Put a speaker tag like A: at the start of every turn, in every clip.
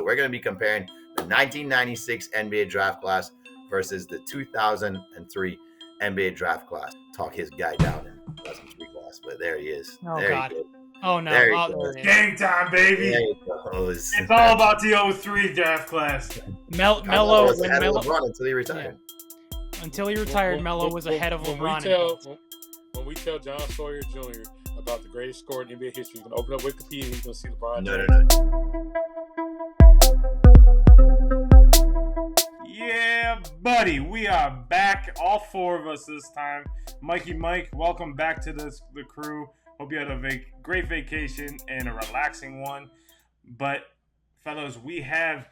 A: we're going to be comparing the 1996 NBA draft class versus the 2003 NBA draft class. Talk his guy down in 2003 class, but there he is.
B: Oh,
A: there
B: God.
A: He goes.
B: Oh, no.
A: There he
B: Oh,
A: goes.
B: there it is.
C: Game time, baby.
A: There he goes.
C: It's all about the 03 draft class.
B: Melo,
A: was ahead of LeBron until he retired.
B: Yeah. Until he retired, Melo was ahead of LeBron.
D: When we tell John Sawyer Jr. about the greatest scorer in NBA history, you can open up Wikipedia and you can see LeBron.
C: Yeah, buddy, we are back, all four of us this time. Mikey Mike, welcome back to the crew. Hope you had a great vacation and a relaxing one. But, fellas, we have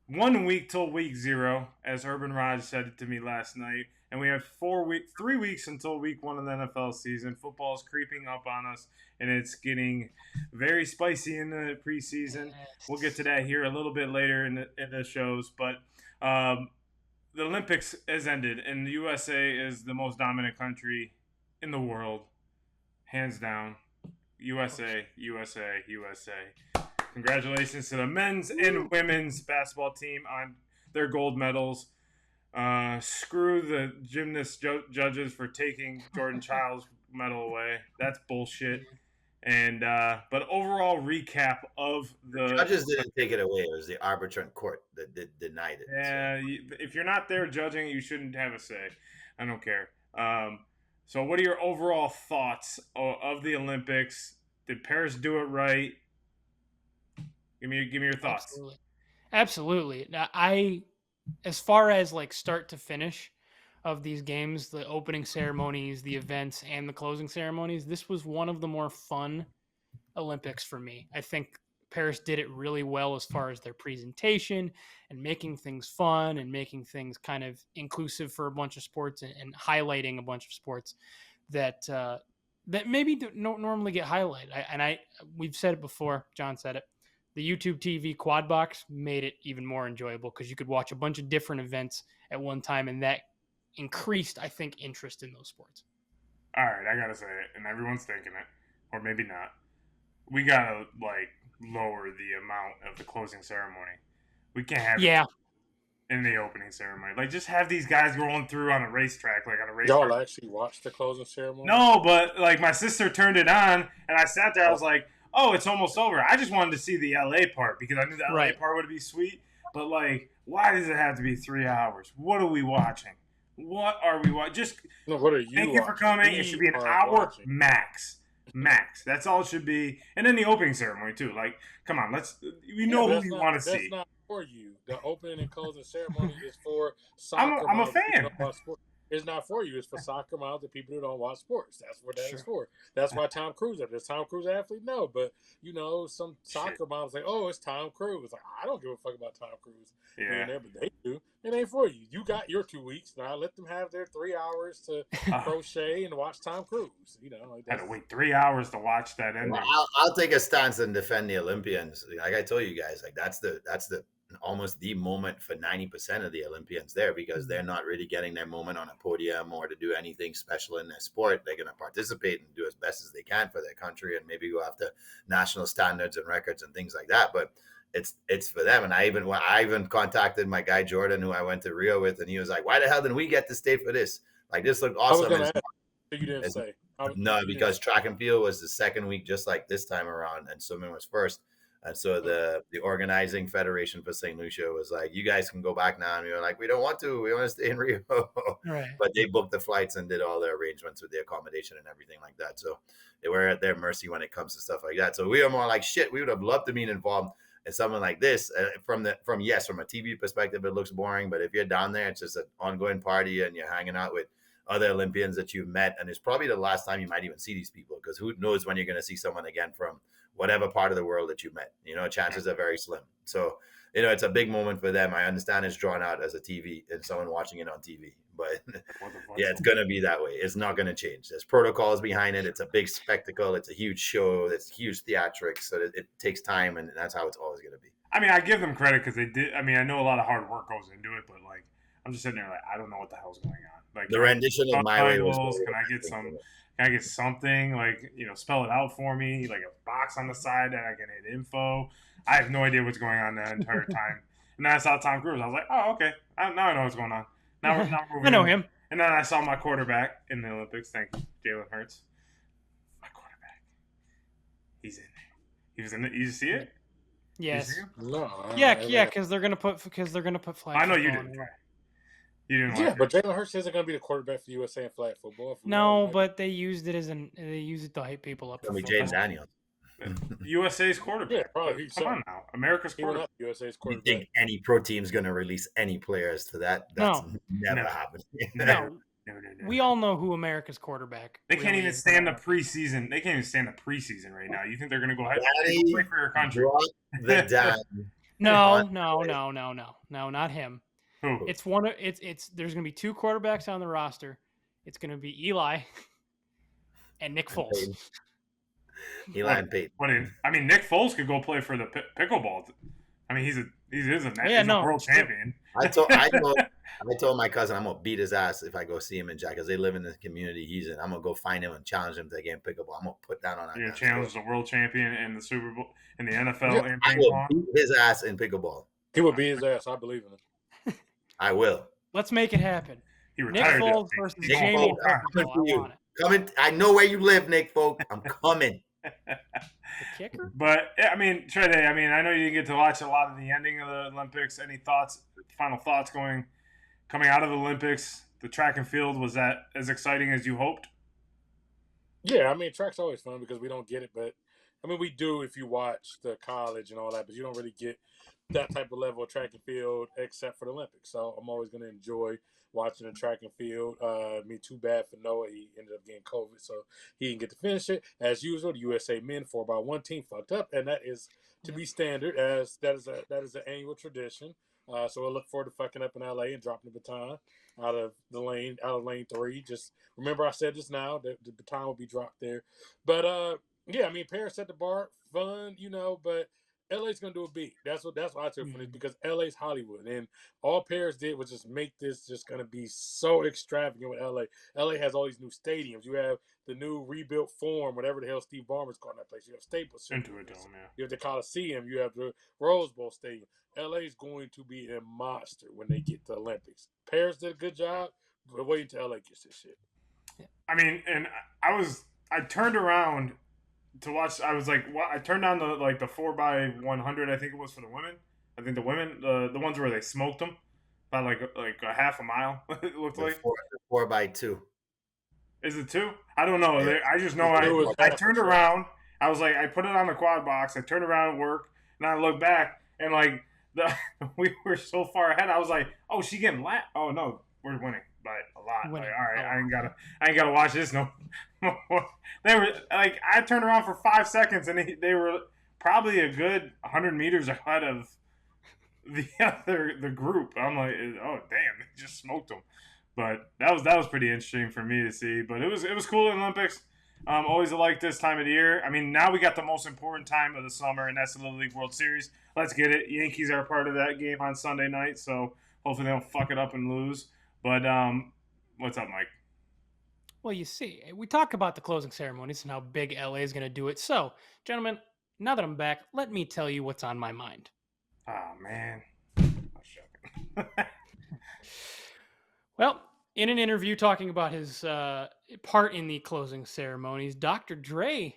C: 1 week till week 0, as Urban Raj said it to me last night. And we have 3 weeks until week 1 of the NFL season. Football is creeping up on us, and it's getting very spicy in the preseason. We'll get to that here a little bit later in the shows. But the Olympics has ended, and the USA is the most dominant country in the world. Hands down. USA, USA, USA. Congratulations to the men's and women's basketball team on their gold medals. Screw the gymnast judges for taking Jordan Child's medal away. That's bullshit. And but overall recap of the
A: judges didn't take it away. It was the arbitrary court that denied it.
C: Yeah, so. If you're not there judging, you shouldn't have a say. I don't care. So what are your overall thoughts of the Olympics? Did Paris do it right? Give me your thoughts.
B: Absolutely. Now, as far as like start to finish of these games, the opening ceremonies, the events, and the closing ceremonies, this was one of the more fun Olympics for me. I think Paris did it really well as far as their presentation and making things fun and making things kind of inclusive for a bunch of sports and highlighting a bunch of sports that maybe don't normally get highlighted. We've said it before. John said it. The YouTube TV quad box made it even more enjoyable because you could watch a bunch of different events at one time, and that increased, I think, interest in those sports.
C: All right, I gotta say it, and everyone's thinking it, or maybe not. We gotta lower the amount of the closing ceremony. We can't have it in the opening ceremony. Just have these guys rolling through on a racetrack,
D: Y'all actually watched the closing ceremony?
C: No, but my sister turned it on, and I sat there. I was like, oh, it's almost over. I just wanted to see the LA part because I knew the LA part would be sweet. But why does it have to be 3 hours? What are we watching? What are we watching?
D: What are you?
C: Thank you for coming. It should be an hour max. That's all it should be. And then the opening ceremony too. Come on, we know who we want to see.
D: That's not for you. The opening and closing ceremony is for soccer.
C: I'm a fan.
D: It's not for you. It's for soccer moms and people who don't watch sports. That's what that is for. That's why Tom Cruise is. Does Tom Cruise athlete? No, but some soccer moms say, "Oh, it's Tom Cruise." I don't give a fuck about Tom Cruise being there, but they do. It ain't for you. You got your 2 weeks now. Let them have their 3 hours to crochet and watch Tom Cruise.
C: I had to wait 3 hours to watch that ending.
A: Well, I'll take a stance and defend the Olympians. Like I told you guys, that's the almost the moment for 90% of the Olympians there because they're not really getting their moment on a podium or to do anything special in their sport. They're going to participate and do as best as they can for their country and maybe go after national standards and records and things like that. But it's for them. And I even contacted my guy Jordan, who I went to Rio with, and he was like, "Why the hell didn't we get to stay for this? This looked awesome."
D: You didn't say.
A: No, because track and field was the second week, just like this time around, and swimming was first. And so the organizing federation for St. Lucia was like, "You guys can go back now." And we were like, "We don't want to. We want to stay in Rio."
B: Right.
A: But they booked the flights and did all the arrangements with the accommodation and everything like that. So they were at their mercy when it comes to stuff like that. So we were more like, shit, we would have loved to be involved in something like this. From a TV perspective, it looks boring. But if you're down there, it's just an ongoing party and you're hanging out with other Olympians that you've met. And it's probably the last time you might even see these people because who knows when you're going to see someone again from whatever part of the world that you met. Chances are very slim. So, it's a big moment for them. I understand it's drawn out as a TV and someone watching it on TV. But yeah, it's going to be that way. It's not going to change. There's protocols behind it. It's a big spectacle. It's a huge show. It's huge theatrics. So it takes time, and that's how it's always going to be.
C: I give them credit because they did. I know a lot of hard work goes into it, but I'm just sitting there I don't know what the hell's going on.
A: The rendition of My Way was.
C: Can I get some? Can I get something spell it out for me, like a box on the side that I can hit info? I have no idea what's going on the entire time. And then I saw Tom Cruise. I was like, oh, okay. Now I know what's going on. Now we're moving
B: I know
C: on.
B: him.
C: And then I saw my quarterback in the Olympics. Thank you, Jalen Hurts. My quarterback. He's in there. He was in the. You see it?
B: Yes.
D: No.
B: Yeah, because they're gonna put flag.
C: I know you
B: football
C: didn't.
B: anywhere.
C: You didn't
D: Yeah,
C: like
D: but Jalen Hurts isn't going to be the quarterback for USA in flag football. if we
B: No,
D: know,
B: but they used it to hype people up.
A: It's gonna be
B: for
A: Jaden
B: football.
A: Daniels.
C: it. USA's
D: Yeah,
C: quarterback.
D: probably.
C: Come on now, America's
D: He will
C: quarterback.
D: not be USA's
A: You
D: quarterback.
A: think any pro team's gonna release any players to that? That's never
C: No.
A: happened.
B: No,
C: No.
B: we all know who America's quarterback.
C: They can't
B: really
C: even
B: is
C: stand the
B: now.
C: preseason. They can't even stand the preseason right now. You think they're gonna go ahead
A: Daddy,
C: and play for your country?
A: drop the dime.
B: No,
A: on-
B: not him.
C: Who?
B: It's one of it's. There's gonna be two quarterbacks on the roster. It's gonna be Eli and Nick Foles.
A: Peyton. Eli and Peyton.
C: I mean, Nick Foles could go play for the pickleball. I mean, he's a world champion.
A: I told my cousin I'm gonna beat his ass if I go see him in Jack, because they live in the community he's in. I'm gonna go find him and challenge him to a game pickleball. I'm gonna put down on that.
C: You're gonna challenge the world champion in the Super Bowl, in the NFL, and
A: I
C: ping
A: will
C: pong.
A: beat his ass in pickleball.
D: He will beat his ass. I believe in him.
A: I will.
B: Let's make it happen.
C: He
B: Nick
C: retired.
B: Foles
C: that
B: versus
C: thing.
A: Nick
B: Jamie
A: Foles,
B: and
A: I'm
B: Pickleball.
A: coming for
B: I
A: you.
B: want it.
A: Coming. I know where you live, Nick Folk. I'm coming.
B: The kicker?
C: But yeah, I mean, Trey, I mean, I know you didn't get to watch a lot of the ending of the Olympics. Any thoughts? Final thoughts coming out of the Olympics? The track and field, was that as exciting as you hoped?
D: Yeah, I mean, track's always fun because we don't get it, but I mean, we do if you watch the college and all that, but you don't really get that type of level of track and field except for the Olympics. So I'm always going to enjoy watching the track and field. Too bad for Noah. He ended up getting COVID, so he didn't get to finish it. As usual, the USA men 4x1 team fucked up, and that is to be standard, as that is an annual tradition. So we'll look forward to fucking up in LA and dropping the baton out of lane 3. Just remember I said this now, that the baton will be dropped there. But yeah, I mean, Paris set the bar, fun, but LA's gonna do a beat. That's what I took from this, because LA's Hollywood, and all Paris did was just make this just gonna be so extravagant with LA. LA has all these new stadiums. You have the new rebuilt Forum, whatever the hell Steve Ballmer's calling that place. You have Staples Center.
C: Into a dome, yeah.
D: You have the Coliseum. You have the Rose Bowl Stadium. LA is going to be a monster when they get to the Olympics. Paris did a good job, but wait until LA gets this shit.
C: I mean, and I turned around to watch. I was like, I turned on the 4x100. I think it was for the women. I think the women, the ones where they smoked them by like a half a mile. It looked like
A: 4x2.
C: Is it 2? I don't know.
A: Yeah.
C: I just know I turned around. I was like, I put it on the quad box. I turned around at work, and I looked back, and we were so far ahead. I was like, oh, she getting lapped. Oh no, we're winning by a lot.
B: Winning.
C: Like, all right, I ain't gotta watch this no more. They were like, I turned around for 5 seconds, and they were probably a good 100 meters ahead of the group. I'm like, oh damn, they just smoked them. But that was pretty interesting for me to see. But it was cool in the Olympics. Always like this time of the year. I mean, now we got the most important time of the summer, and that's the Little League World Series. Let's get it. Yankees are a part of that game on Sunday night, so hopefully they don't fuck it up and lose. But what's up, Mike?
B: Well, you see, we talk about the closing ceremonies and how big LA is going to do it. So, gentlemen, now that I'm back, let me tell you what's on my mind.
C: Oh, man. I'm joking.
B: Well, in an interview talking about his part in the closing ceremonies, Dr. Dre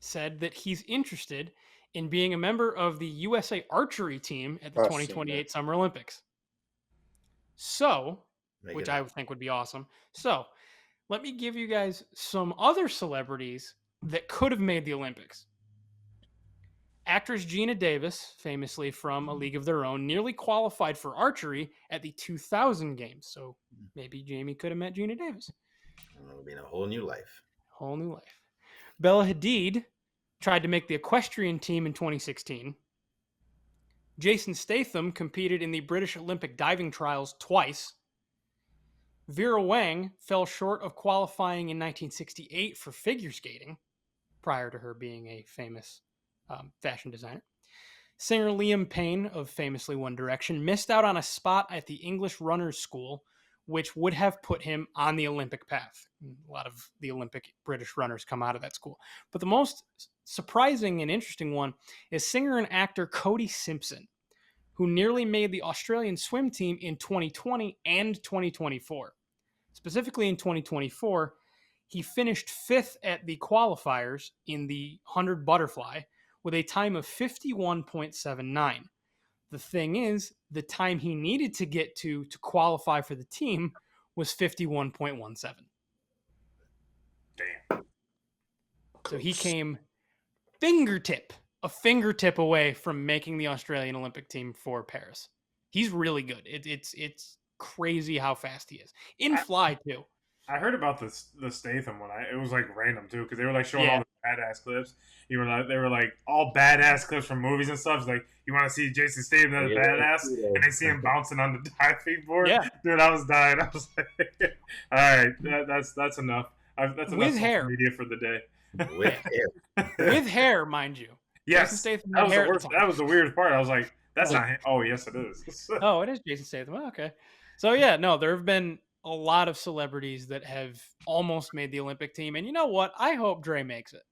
B: said that he's interested in being a member of the USA archery team at the 2028 Summer Olympics. So, which I would think would be awesome. So, let me give you guys some other celebrities that could have made the Olympics. Actress Gina Davis, famously from A League of Their Own, nearly qualified for archery at the 2000 games. So maybe Jamie could have met Gina Davis.
A: It'll be in a whole new life.
B: Whole new life. Bella Hadid tried to make the equestrian team in 2016. Jason Statham competed in the British Olympic diving trials twice. Vera Wang fell short of qualifying in 1968 for figure skating, prior to her being a famous fashion designer. Singer Liam Payne of famously One Direction missed out on a spot at the English Runners School, which would have put him on the Olympic path. A lot of the Olympic British runners come out of that school. But the most surprising and interesting one is singer and actor Cody Simpson, who nearly made the Australian swim team in 2020 and 2024. Specifically in 2024, he finished 5th at the qualifiers in the 100 butterfly with a time of 51.79. The thing is, the time he needed to get to qualify for the team was 51.17.
C: Damn.
B: So he came a fingertip away from making the Australian Olympic team for Paris. He's really good. It's crazy how fast he is. In fly, too.
C: I heard about the Statham one. It was like random too because they were like showing all the badass clips. They were like all badass clips from movies and stuff. It's like you want to see Jason Statham as a badass, and they see him bouncing on the diving board.
B: Yeah,
C: dude, I was dying. I was like, all right, that's enough. That's enough
B: with hair
C: media for the day.
A: With hair,
B: with hair, mind you.
C: Yes,
B: Jason Statham
C: that was
B: hair
C: the worst. That was the weirdest part. I was like, that's not him. Oh, yes, it is.
B: Oh, it is Jason Statham. Oh, okay. So yeah, no, there have been a lot of celebrities that have almost made the Olympic team. And you know what? I hope Dre makes it.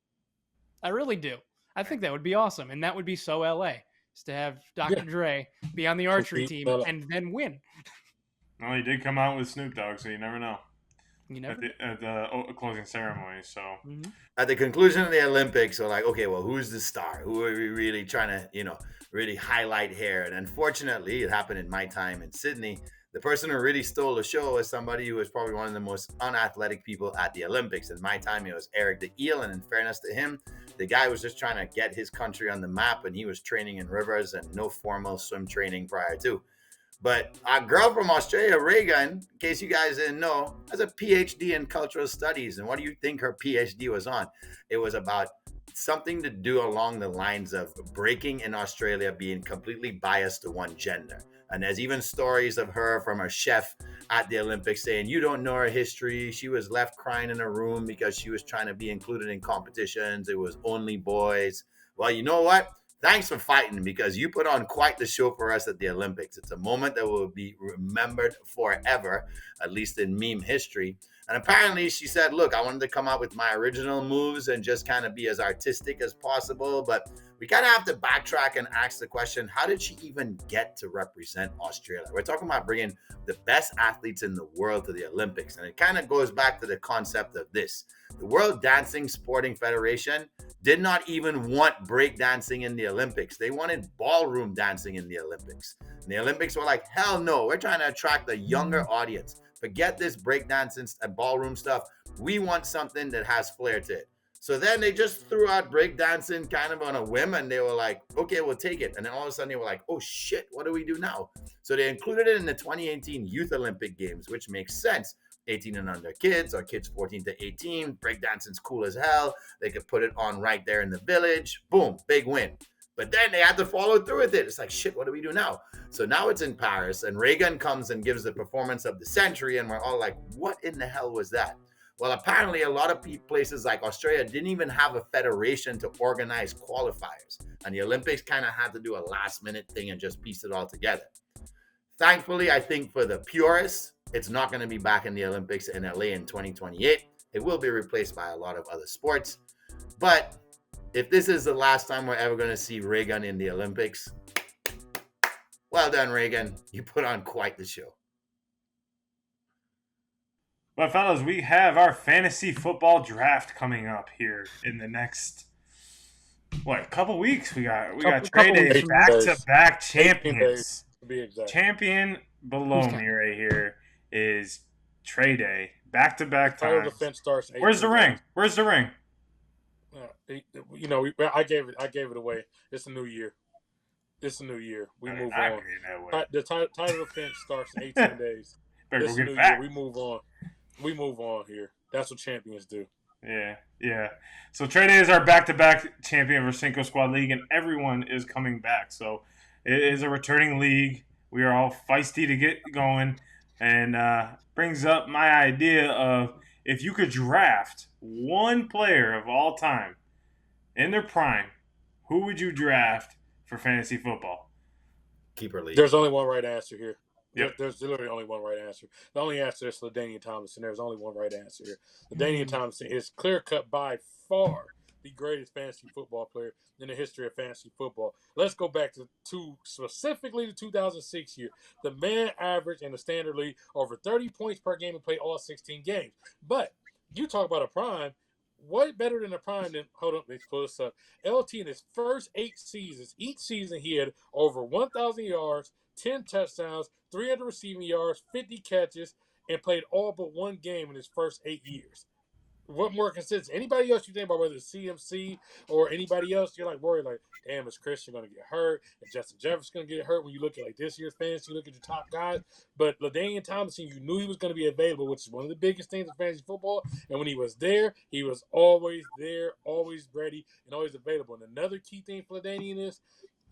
B: I really do. I think that would be awesome. And that would be so LA, is to have Dr. Dre be on the archery team and then win.
C: Well, he did come out with Snoop Dogg, so you never know.
B: You never
C: at the closing ceremony. So
A: at the conclusion of the Olympics, we're like, okay, well, who's the star? Who are we really trying to, really highlight here? And unfortunately, it happened in my time in Sydney. The person who really stole the show was somebody who was probably one of the most unathletic people at the Olympics. In my time, it was Eric de Eel, and in fairness to him, the guy was just trying to get his country on the map, and he was training in rivers and no formal swim training prior to. But our girl from Australia, Reagan, in case you guys didn't know, has a PhD in cultural studies. And what do you think her PhD was on? It was about something to do along the lines of breaking in Australia being completely biased to one gender. And there's even stories of her from her chef at the Olympics saying, you don't know her history. She was left crying in a room because she was trying to be included in competitions. It was only boys. Well, you know what? Thanks for fighting, because you put on quite the show for us at the Olympics. It's a moment that will be remembered forever, at least in meme history. And apparently she said, look, I wanted to come out with my original moves and just kind of be as artistic as possible. But we kind of have to backtrack and ask the question, how did she even get to represent Australia? We're talking about bringing the best athletes in the world to the Olympics. And it kind of goes back to the concept of this. The World Dancing Sporting Federation did not even want breakdancing in the Olympics. They wanted ballroom dancing in the Olympics. And the Olympics were like, hell no, we're trying to attract a younger audience. Forget this breakdancing and ballroom stuff. We want something that has flair to it. So then they just threw out breakdancing kind of on a whim, and they were like, okay, we'll take it. And then all of a sudden they were like, oh shit, what do we do now? So they included it in the 2018 Youth Olympic Games, which makes sense. 18 and under kids, or kids 14 to 18, breakdancing's cool as hell. They could put it on right there in the village. Boom, big win. But then they had to follow through with it. It's like, shit, what do we do now? So now it's in Paris, and Reagan comes and gives the performance of the century, and we're all like, what in the hell was that? Well, apparently a lot of places like Australia didn't even have a federation to organize qualifiers, and the Olympics kind of had to do a last-minute thing and just piece it all together. Thankfully, I think for the purists, it's not going to be back in the Olympics in LA in 2028. It will be replaced by a lot of other sports. But if this is the last time we're ever going to see Reagan in the Olympics, well done, Reagan. You put on quite the show.
C: Well, fellas, we have our fantasy football draft coming up here in the next, couple weeks. We got trade days, back-to-back champions.
D: To be exact.
C: Champion below me right here is Trey Day, back-to-back times.
D: Title defense starts.
C: Where's the ring? Where's the ring?
D: I gave it away. It's a new year. We move on. The title defense starts in 18 days.
C: Better
D: it's
C: go
D: a
C: get
D: new
C: back.
D: year. We move on here. That's what champions do.
C: Yeah. So Trey Day is our back-to-back champion of our Cinco Squad League, and everyone is coming back. So it is a returning league. We are all feisty to get going, and brings up my idea of, if you could draft one player of all time in their prime, who would you draft for fantasy football?
A: Keeper league.
D: There's only one right answer here.
C: Yep.
D: There's literally only one right answer. The only answer is LaDainian Tomlinson. There's only one right answer here. LaDainian Tomlinson is clear-cut by far the greatest fantasy football player in the history of fantasy football. Let's go back to specifically the 2006 year. The man averaged in the standard league over 30 points per game and played all 16 games. But you talk about a prime. What better than a prime than, hold up, let's pull this up. LT in his first 8 seasons, each season he had over 1,000 yards, 10 touchdowns, 300 receiving yards, 50 catches, and played all but one game in his first 8 years. What more consistent? Anybody else you think about, whether it's CMC or anybody else, you're like worried, like, damn, is Christian going to get hurt? Is Justin Jefferson going to get hurt? When you look at like this year's fantasy, you look at your top guys. But LaDainian Tomlinson, you knew he was going to be available, which is one of the biggest things in fantasy football. And when he was there, he was always there, always ready, and always available. And another key thing for LaDainian is,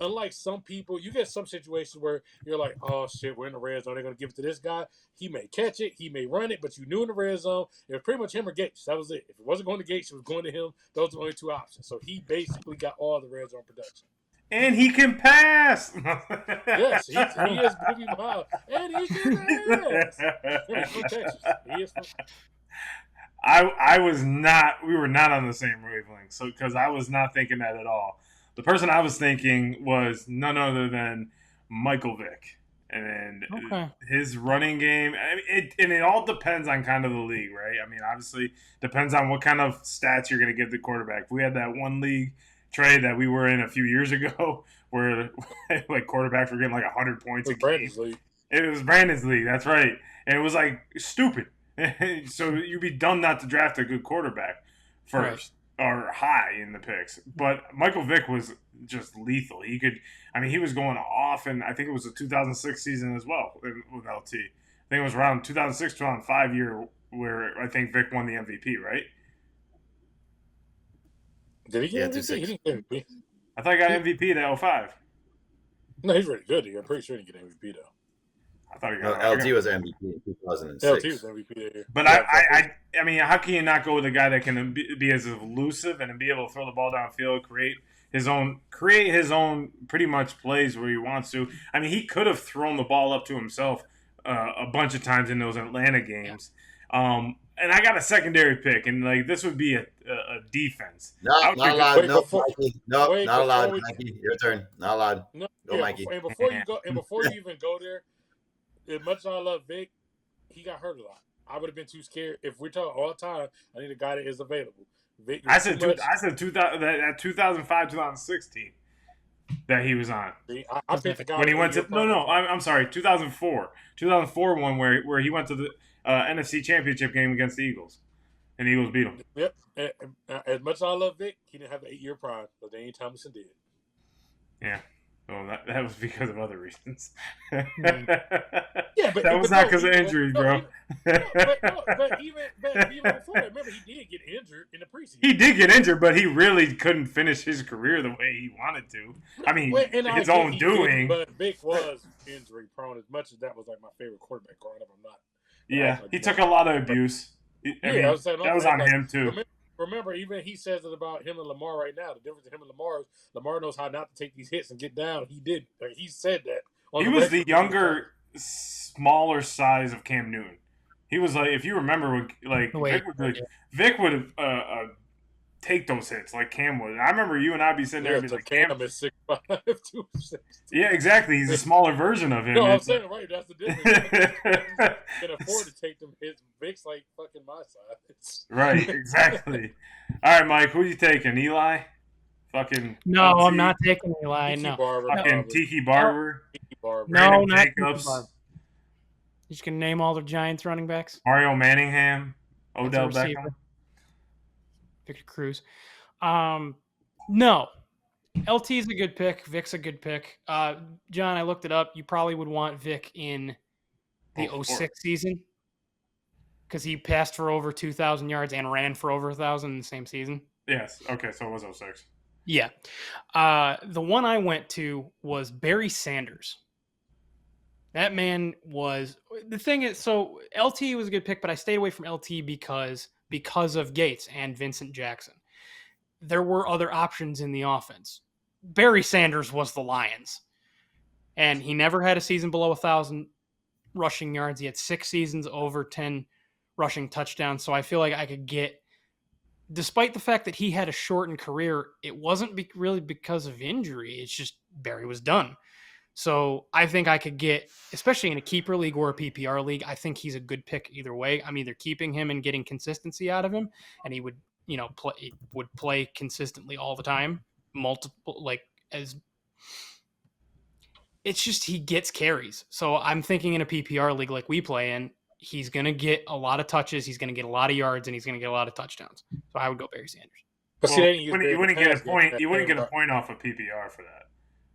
D: unlike some people, you get some situations where you're like, oh, shit, we're in the red zone. They're going to give it to this guy. He may catch it. He may run it, but you knew in the red zone, it was pretty much him or Gates. That was it. If it wasn't going to Gates, it was going to him. Those are the only 2 options. So he basically got all the red zone production.
C: And he can pass.
D: Yes, he is moving miles. And he can pass. From Texas. He is from
C: I was not. We were not on the same wavelength. So because I was not thinking that at all. The person I was thinking was none other than Michael Vick, and his running game. I mean, it all depends on kind of the league, right? I mean, obviously depends on what kind of stats you're going to give the quarterback. We had that one league trade that we were in a few years ago where like quarterbacks were getting like 100 points a game. It was Brandon's league. That's right, and it was like stupid. So you'd be dumb not to draft a good quarterback first. Right. Or high in the picks, but Michael Vick was just lethal. He was going off, and I think it was the 2006 season as well with LT. I think it was around 2006, 2005 year where I think Vick won the MVP, right?
D: Did he get MVP? He didn't get MVP.
C: I thought he got MVP that 05.
D: No, he's really good. I'm pretty sure he didn't get MVP, though.
C: I thought he
A: got LT was MVP in 2006.
D: LT was MVP that year.
C: But I mean, how can you not go with a guy that can be as elusive and be able to throw the ball downfield, create his own pretty much plays where he wants to? I mean, he could have thrown the ball up to himself a bunch of times in those Atlanta games. And I got a secondary pick, and like this would be a defense.
A: Not allowed. Not allowed. Mikey, your turn. Not allowed.
D: No,
A: go, Mikey.
D: And before you even go there, as much as I love Vic, he got hurt a lot. I would have been too scared. If we're talking all the time, I need a guy that is available. Vic,
C: I said 2005, 2006 team that he was on.
D: I picked the guy
C: when he went to I'm sorry, 2004 one where he went to the NFC Championship game against the Eagles, and the Eagles beat him.
D: Yep. As much as I love Vic, he didn't have an 8-year prime, but Daniel Tomlinson did.
C: Yeah. Well, that was because of other reasons.
D: Yeah, but
C: that was not because of injuries, bro.
D: But even before that, remember he did get injured in the preseason.
C: He did get injured, but he really couldn't finish his career the way he wanted to. I mean, his own doing.
D: But Vic was injury prone. As much as that was like my favorite quarterback growing up, I'm not.
C: Yeah, he took a lot of abuse. I was on him too.
D: Remember, even he says it about him and Lamar right now. The difference in him and Lamar is Lamar knows how not to take these hits and get down. He did. Like, he said that.
C: He was the younger, smaller size of Cam Newton. He was like, if you remember, like Vic would take those hits like Cam would. I remember you and I be sitting there and be like,
D: Cam is 6'5", 260.
C: Yeah, exactly. He's a smaller version of him.
D: No, I'm saying right. That's the difference. Can afford to take them hits. Vic's like fucking my size.
C: Right, exactly. All right, Mike, who are you taking? Eli? Fucking
B: no, I'm not taking Eli. No,
C: fucking Tiki Barber.
B: No, not Jacobs. Barber. You just gonna name all the Giants running backs?
C: Mario Manningham, Odell Beckham,
B: Victor Cruz. No, LT is a good pick. Vic's a good pick. John, I looked it up. You probably would want Vic in the 06 season because he passed for over 2,000 yards and ran for over 1,000 in the same season.
C: Yes. Okay, so it was 06.
B: Yeah. The one I went to was Barry Sanders. That man was – the thing is, so LT was a good pick, but I stayed away from LT because of Gates and Vincent Jackson. There were other options in the offense. Barry Sanders was the Lions. And he never had a season below 1,000 rushing yards. He had 6 seasons over 10 rushing touchdowns. So I feel like I could get despite the fact that he had a shortened career, it wasn't really because of injury. It's just Barry was done. So I think I could get, especially in a keeper league or a PPR league, I think he's a good pick either way. I'm either keeping him and getting consistency out of him, and he would, play consistently all the time, it's just he gets carries. So I'm thinking in a PPR league like we play in, he's going to get a lot of touches, he's going to get a lot of yards, and he's going to get a lot of touchdowns. So I would go Barry Sanders.
D: But
C: well, you wouldn't get a point. You wouldn't get a point off of PPR for that.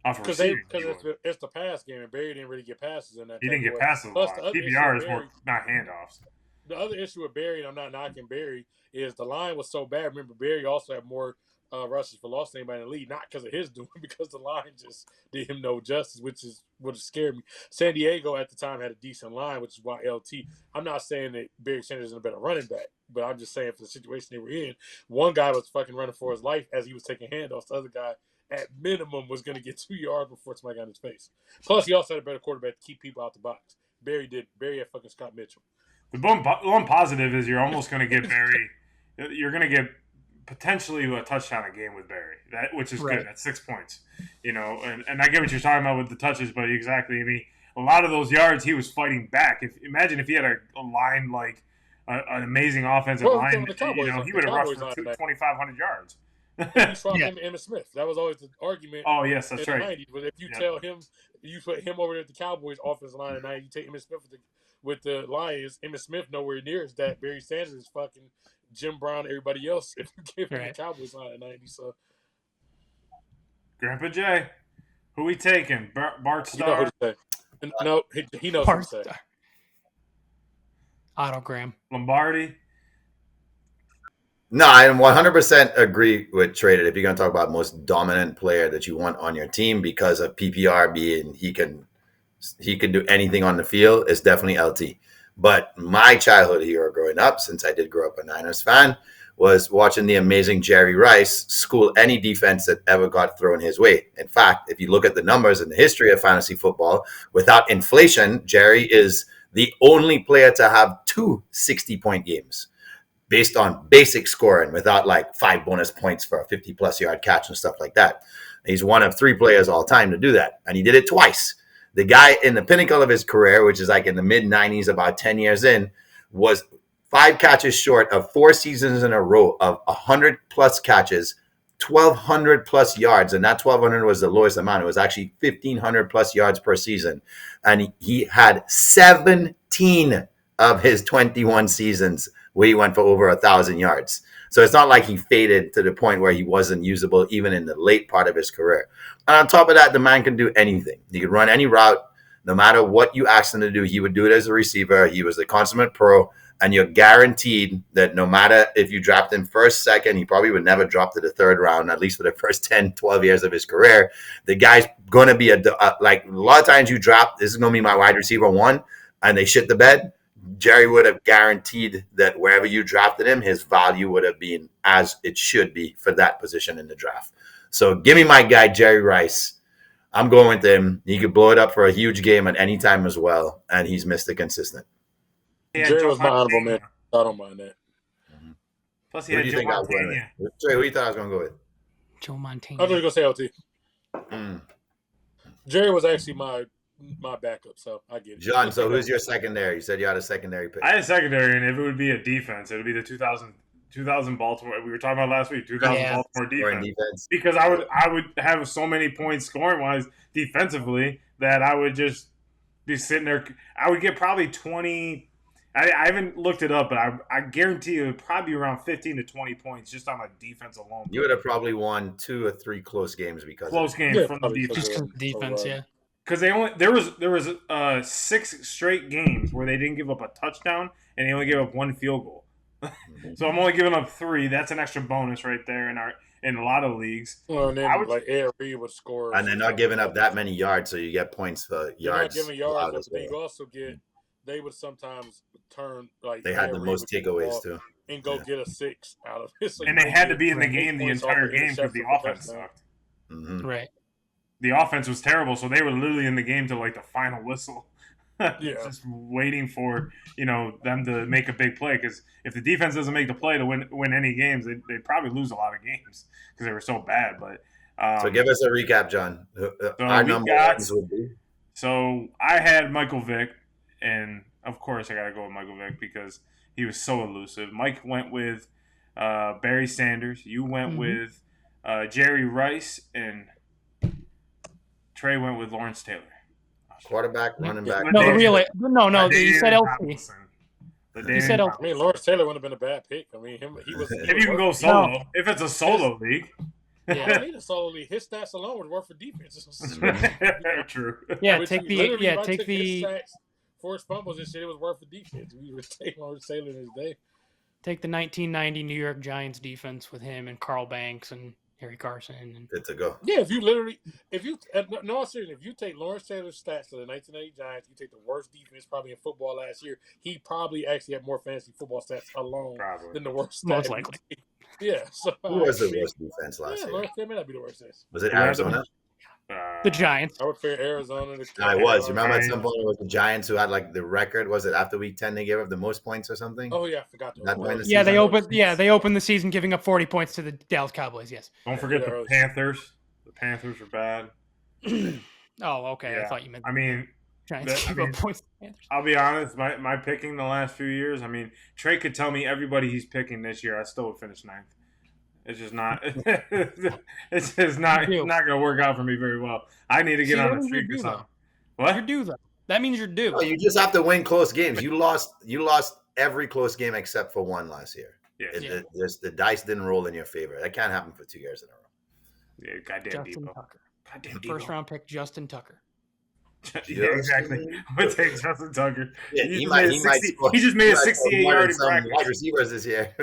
D: Because it's the pass game, and Barry didn't really get passes in that.
C: He didn't get passes a lot. PPR is more not handoffs.
D: The other issue with Barry, and I'm not knocking Barry, is the line was so bad. Remember, Barry also had more rushes for loss than anybody in the league, not because of his doing, because the line just did him no justice, which is what scared me. San Diego at the time had a decent line, which is why LT. I'm not saying that Barry Sanders is a better running back, but I'm just saying for the situation they were in, one guy was fucking running for his life as he was taking handoffs. The other guy, at minimum, was going to get 2 yards before somebody got in his face. Plus, he also had a better quarterback to keep people out the box. Barry did. Barry had fucking Scott Mitchell.
C: The one positive is you're almost going to get Barry. You're going to get potentially a touchdown a game with Barry, which is good. That's 6 points. And I get what you're talking about with the touches, but exactly. I mean, a lot of those yards he was fighting back. Imagine if he had a line like an amazing offensive line, he would have rushed for 2,500 yards.
D: He swapped him to Emmitt Smith. That was always the argument.
C: Oh yes, that's right.
D: 90s. But if you tell him, you put him over there at the Cowboys offensive line at 90, you take Emmitt Smith with the Lions. Emmitt Smith nowhere near is that. Barry Sanders is fucking Jim Brown, everybody else. If you give him the Cowboys line at 90, so.
C: Grandpa Jay, who we taking? Bart Starr.
D: You know who to say. No, he knows who to say.
B: Otto Graham.
C: Lombardi.
A: No, I 100% agree with Traded. If you're going to talk about most dominant player that you want on your team because of PPR being he can do anything on the field, it's definitely LT. But my childhood hero growing up, since I did grow up a Niners fan, was watching the amazing Jerry Rice school any defense that ever got thrown his way. In fact, if you look at the numbers in the history of fantasy football, without inflation, Jerry is the only player to have 2 60-point games based on basic scoring without like 5 bonus points for a 50-plus yard catch and stuff like that. He's one of 3 players all time to do that, and he did it twice. The guy in the pinnacle of his career, which is like in the mid-90s, about 10 years in, was 5 catches short of 4 seasons in a row of 100-plus catches, 1,200-plus yards, and that 1,200 was the lowest amount. It was actually 1,500-plus yards per season, and he had 17 of his 21 seasons where he went for over 1,000 yards. So it's not like he faded to the point where he wasn't usable even in the late part of his career. And on top of that, the man can do anything. He could run any route. No matter what you asked him to do, he would do it as a receiver. He was a consummate pro. And you're guaranteed that no matter if you dropped him first, second, he probably would never drop to the 3rd round, at least for the first 10, 12 years of his career. The guy's going to be like a lot of times you drop, this is going to be my wide receiver 1, and they shit the bed. Jerry would have guaranteed that wherever you drafted him, his value would have been as it should be for that position in the draft. So give me my guy, Jerry Rice. I'm going with him. He could blow it up for a huge game at any time as well, and he's Mr. Consistent.
D: Yeah, Jerry was my honorable man. I don't mind that.
C: Mm-hmm. Plus, he had Joe Montana.
A: Who you thought I was going to go with?
B: Joe Montana.
D: I was going to say LT. Jerry was actually my backup, so I get it.
A: John, so who's your secondary? You said you had a secondary pick.
C: I had a secondary, and if it would be a defense, it would be the 2000 Baltimore. We were talking about last week, 2000 Baltimore defense. Because I would have so many points scoring-wise defensively that I would just be sitting there. I would get probably 20 – I haven't looked it up, but I guarantee it would probably be around 15 to 20 points just on my defense alone.
A: You would have probably won 2 or 3 close games because
C: close games from the defense.
B: Just from defense, yeah.
C: Because there was 6 straight games where they didn't give up a touchdown and they only gave up 1 field goal. So I'm only giving up 3. That's an extra bonus right there in a lot of leagues.
D: Well, and then Ed Reed would score,
A: and they're not giving up that many yards, so you get points for yards.
D: They're not giving yards, but you also get. They would sometimes turn like
A: they had the most takeaways too,
D: and go get a 6 out of it. So
C: and they had to be in the game the entire game because the offense sucked.
B: Right.
C: The offense was terrible, so they were literally in the game till like the final whistle. just waiting for them to make a big play. Because if the defense doesn't make the play to win any games, they probably lose a lot of games because they were so bad. But
A: so give us a recap, John. Our number ones would be.
C: So I had Michael Vick, and of course I got to go with Michael Vick because he was so elusive. Mike went with Barry Sanders. You went with Jerry Rice, and Trey went with Lawrence Taylor.
A: Quarterback, running back.
B: No, you said LT. You said LT.
D: I mean, Lawrence Taylor wouldn't have been a bad pick. I mean, he was.
C: If you can go solo, if it's a solo league.
D: Yeah, I need a solo league. His stats alone would work for defenses.
C: True.
B: Yeah, take the
D: sacks, forced fumbles and shit. It was worth for defense. We were taking Lawrence Taylor in his day.
B: Take the 1990 New York Giants defense with him and Carl Banks and Harry Carson. And
A: good to go.
D: Yeah, if you take Lawrence Taylor's stats to the 1980 Giants, you take the worst defense probably in football last year. He probably actually had more fantasy football stats alone than the worst.
B: Most likely.
D: Yeah. So
A: who was the worst defense last year?
D: Lawrence Taylor may not be the worst.
A: Was it Arizona?
B: The Giants.
D: I would fear Arizona.
A: It was. You remember at some point it was the Giants who had like the record. Was it after week 10 they gave up the most points or something?
D: Oh yeah, I forgot.
B: They opened the season giving up 40 points to the Dallas Cowboys. Yes.
C: Don't forget the Panthers. The Panthers were bad.
B: Oh, okay.
C: Yeah.
B: I thought you meant.
C: I mean,
B: Giants give up points to the Panthers.
C: I'll be honest. My picking the last few years. I mean, Trey could tell me everybody he's picking this year. I still would finish ninth. It's just not. It's just not going to work out for me very well. I need to get on a streak or something. What?
B: You're due though. That means you're due.
A: No, you just have to win close games. You lost every close game except for one last year.
C: Yeah.
A: The dice didn't roll in your favor. That can't happen for 2 years in a row.
C: Yeah, goddamn
B: Justin
C: Debo.
B: Tucker.
C: Goddamn Debo.
B: First round pick Justin Tucker.
C: Yeah, exactly. I'm gonna take Justin Tucker.
A: Yeah,
C: he just made a 68-yard practice.
A: Wide receivers this year.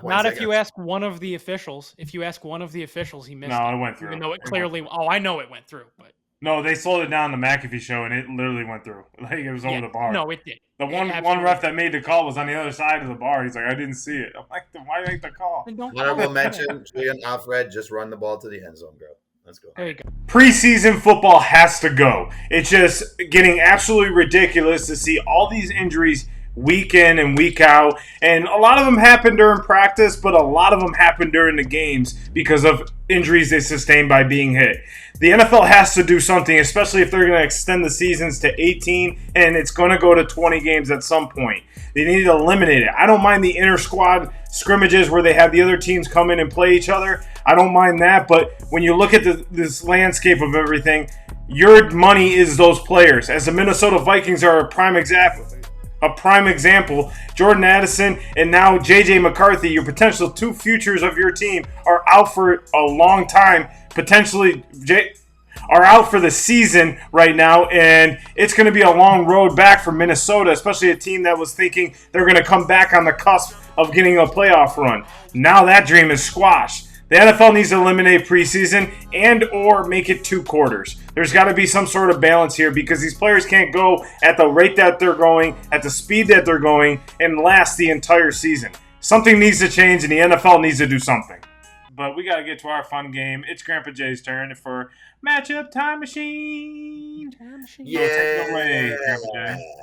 B: Not if you ask one of the officials. If you ask one of the officials, he missed.
C: No, it went through.
B: Even though it clearly. Oh, I know it went through, but.
C: No, they slowed it down the McAfee show, and it literally went through. Like it was over the bar.
B: No, it did.
C: The one ref that made the call was on the other side of the bar. He's like, I didn't see it. I'm like, then why make the call?
A: Honorable mention: Julian Alfred just run the ball to the end zone, girl. Let's go.
B: There you go.
C: Preseason football has to go. It's just getting absolutely ridiculous to see all these injuries week in and week out. And a lot of them happen during practice, but a lot of them happen during the games because of injuries they sustain by being hit. The NFL has to do something, especially if they're going to extend the seasons to 18 and it's going to go to 20 games at some point. They need to eliminate it. I don't mind the inter-squad scrimmages where they have the other teams come in and play each other. I don't mind that, but when you look at this landscape of everything, your money is those players. As the Minnesota Vikings are a prime example, Jordan Addison and now J.J. McCarthy, your potential two futures of your team, are out for a long time, potentially are out for the season right now, and it's going to be a long road back for Minnesota, especially a team that was thinking they're going to come back on the cusp of getting a playoff run. Now that dream is squashed. The NFL needs to eliminate preseason and or make it 2 quarters. There's got to be some sort of balance here because these players can't go at the rate that they're going, at the speed that they're going, and last the entire season. Something needs to change, and the NFL needs to do something. But we got to get to our fun game. It's Grandpa Jay's turn for Matchup Time Machine.
A: Yeah,
C: take it away, Grandpa Jay.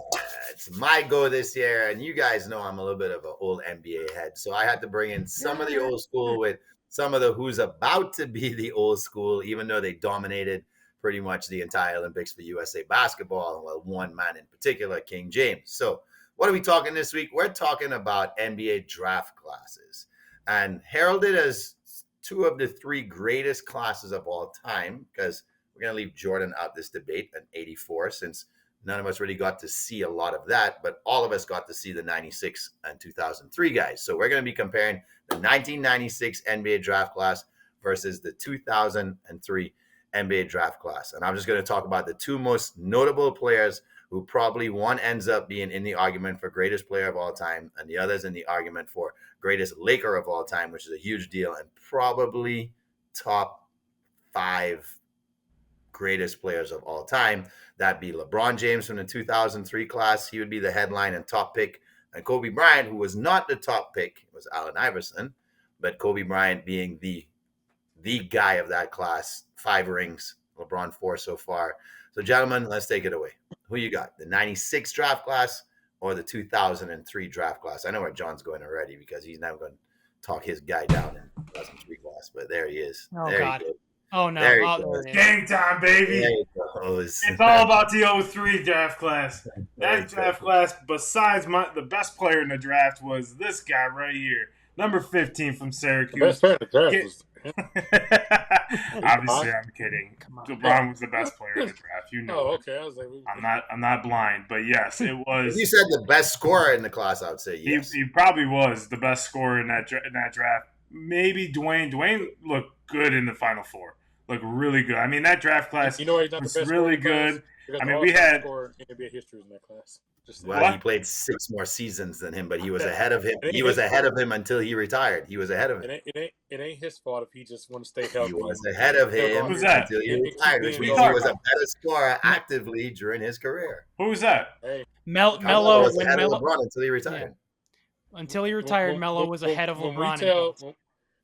A: It's my go this year, and you guys know I'm a little bit of an old NBA head, so I had to bring in some of the old school with some of the who's about to be the old school, even though they dominated pretty much the entire Olympics for USA basketball, well, one man in particular, King James. So what are we talking this week? We're talking about NBA draft classes, and heralded as 2 of the 3 greatest classes of all time, because we're going to leave Jordan out this debate at 84, since none of us really got to see a lot of that, but all of us got to see the 96 and 2003 guys. So we're going to be comparing the 1996 NBA draft class versus the 2003 NBA draft class. And I'm just going to talk about the 2 most notable players who probably one ends up being in the argument for greatest player of all time, and the other's in the argument for greatest Laker of all time, which is a huge deal, and probably top 5 greatest players of all time. That'd be LeBron James from the 2003 class. He would be the headline and top pick. And Kobe Bryant, who was not the top pick, was Allen Iverson, but Kobe Bryant being the guy of that class, 5 rings, LeBron 4 so far, So, gentlemen, let's take it away. Who you got? The 96 draft class or the 2003 draft class? I know where John's going already because he's now going to talk his guy down in 2003 class, but there he is.
B: Oh,
A: there
B: God.
A: He goes.
B: Oh, no.
A: There he
B: Oh,
A: goes.
B: there it is.
C: Game time, baby.
A: There he goes.
C: It's all about the 03 draft class. That draft class, besides the best player in the draft, was this guy right here, number 15 from
D: The
C: Syracuse.
D: best player in the draft was
C: Obviously, I'm kidding.
B: Come on.
C: LeBron was the best player in the draft. You know.
D: Oh,
C: it.
D: okay. I was like,
C: I'm not blind, but yes, it was.
A: If you said the best scorer in the class, I would say yes.
C: He probably was the best scorer in that draft. Maybe Dwayne. Dwayne looked good in the Final Four. Looked really good. I mean, that draft class
D: you know, he's not
C: was
D: the best
C: really
D: scorer in the
C: good.
D: class.
C: I mean, we had.
D: In NBA history in that class. Just
A: Well,
C: What?
A: he played 6 more seasons than him, but he was ahead of him. He was ahead of him until he retired. He was ahead of him.
D: It ain't his fault if he just want to stay healthy.
A: He was ahead of him
C: Who's that?
A: until he
D: And
A: retired, which
D: keep
A: means
C: being
A: he was a
C: Melo.
A: better scorer actively during his career.
C: Who was that?
D: Hey,
B: Melo,
A: was
B: when
A: ahead of
B: Melo,
A: LeBron until he retired.
B: until he retired, Melo was ahead of
D: when
B: LeBron.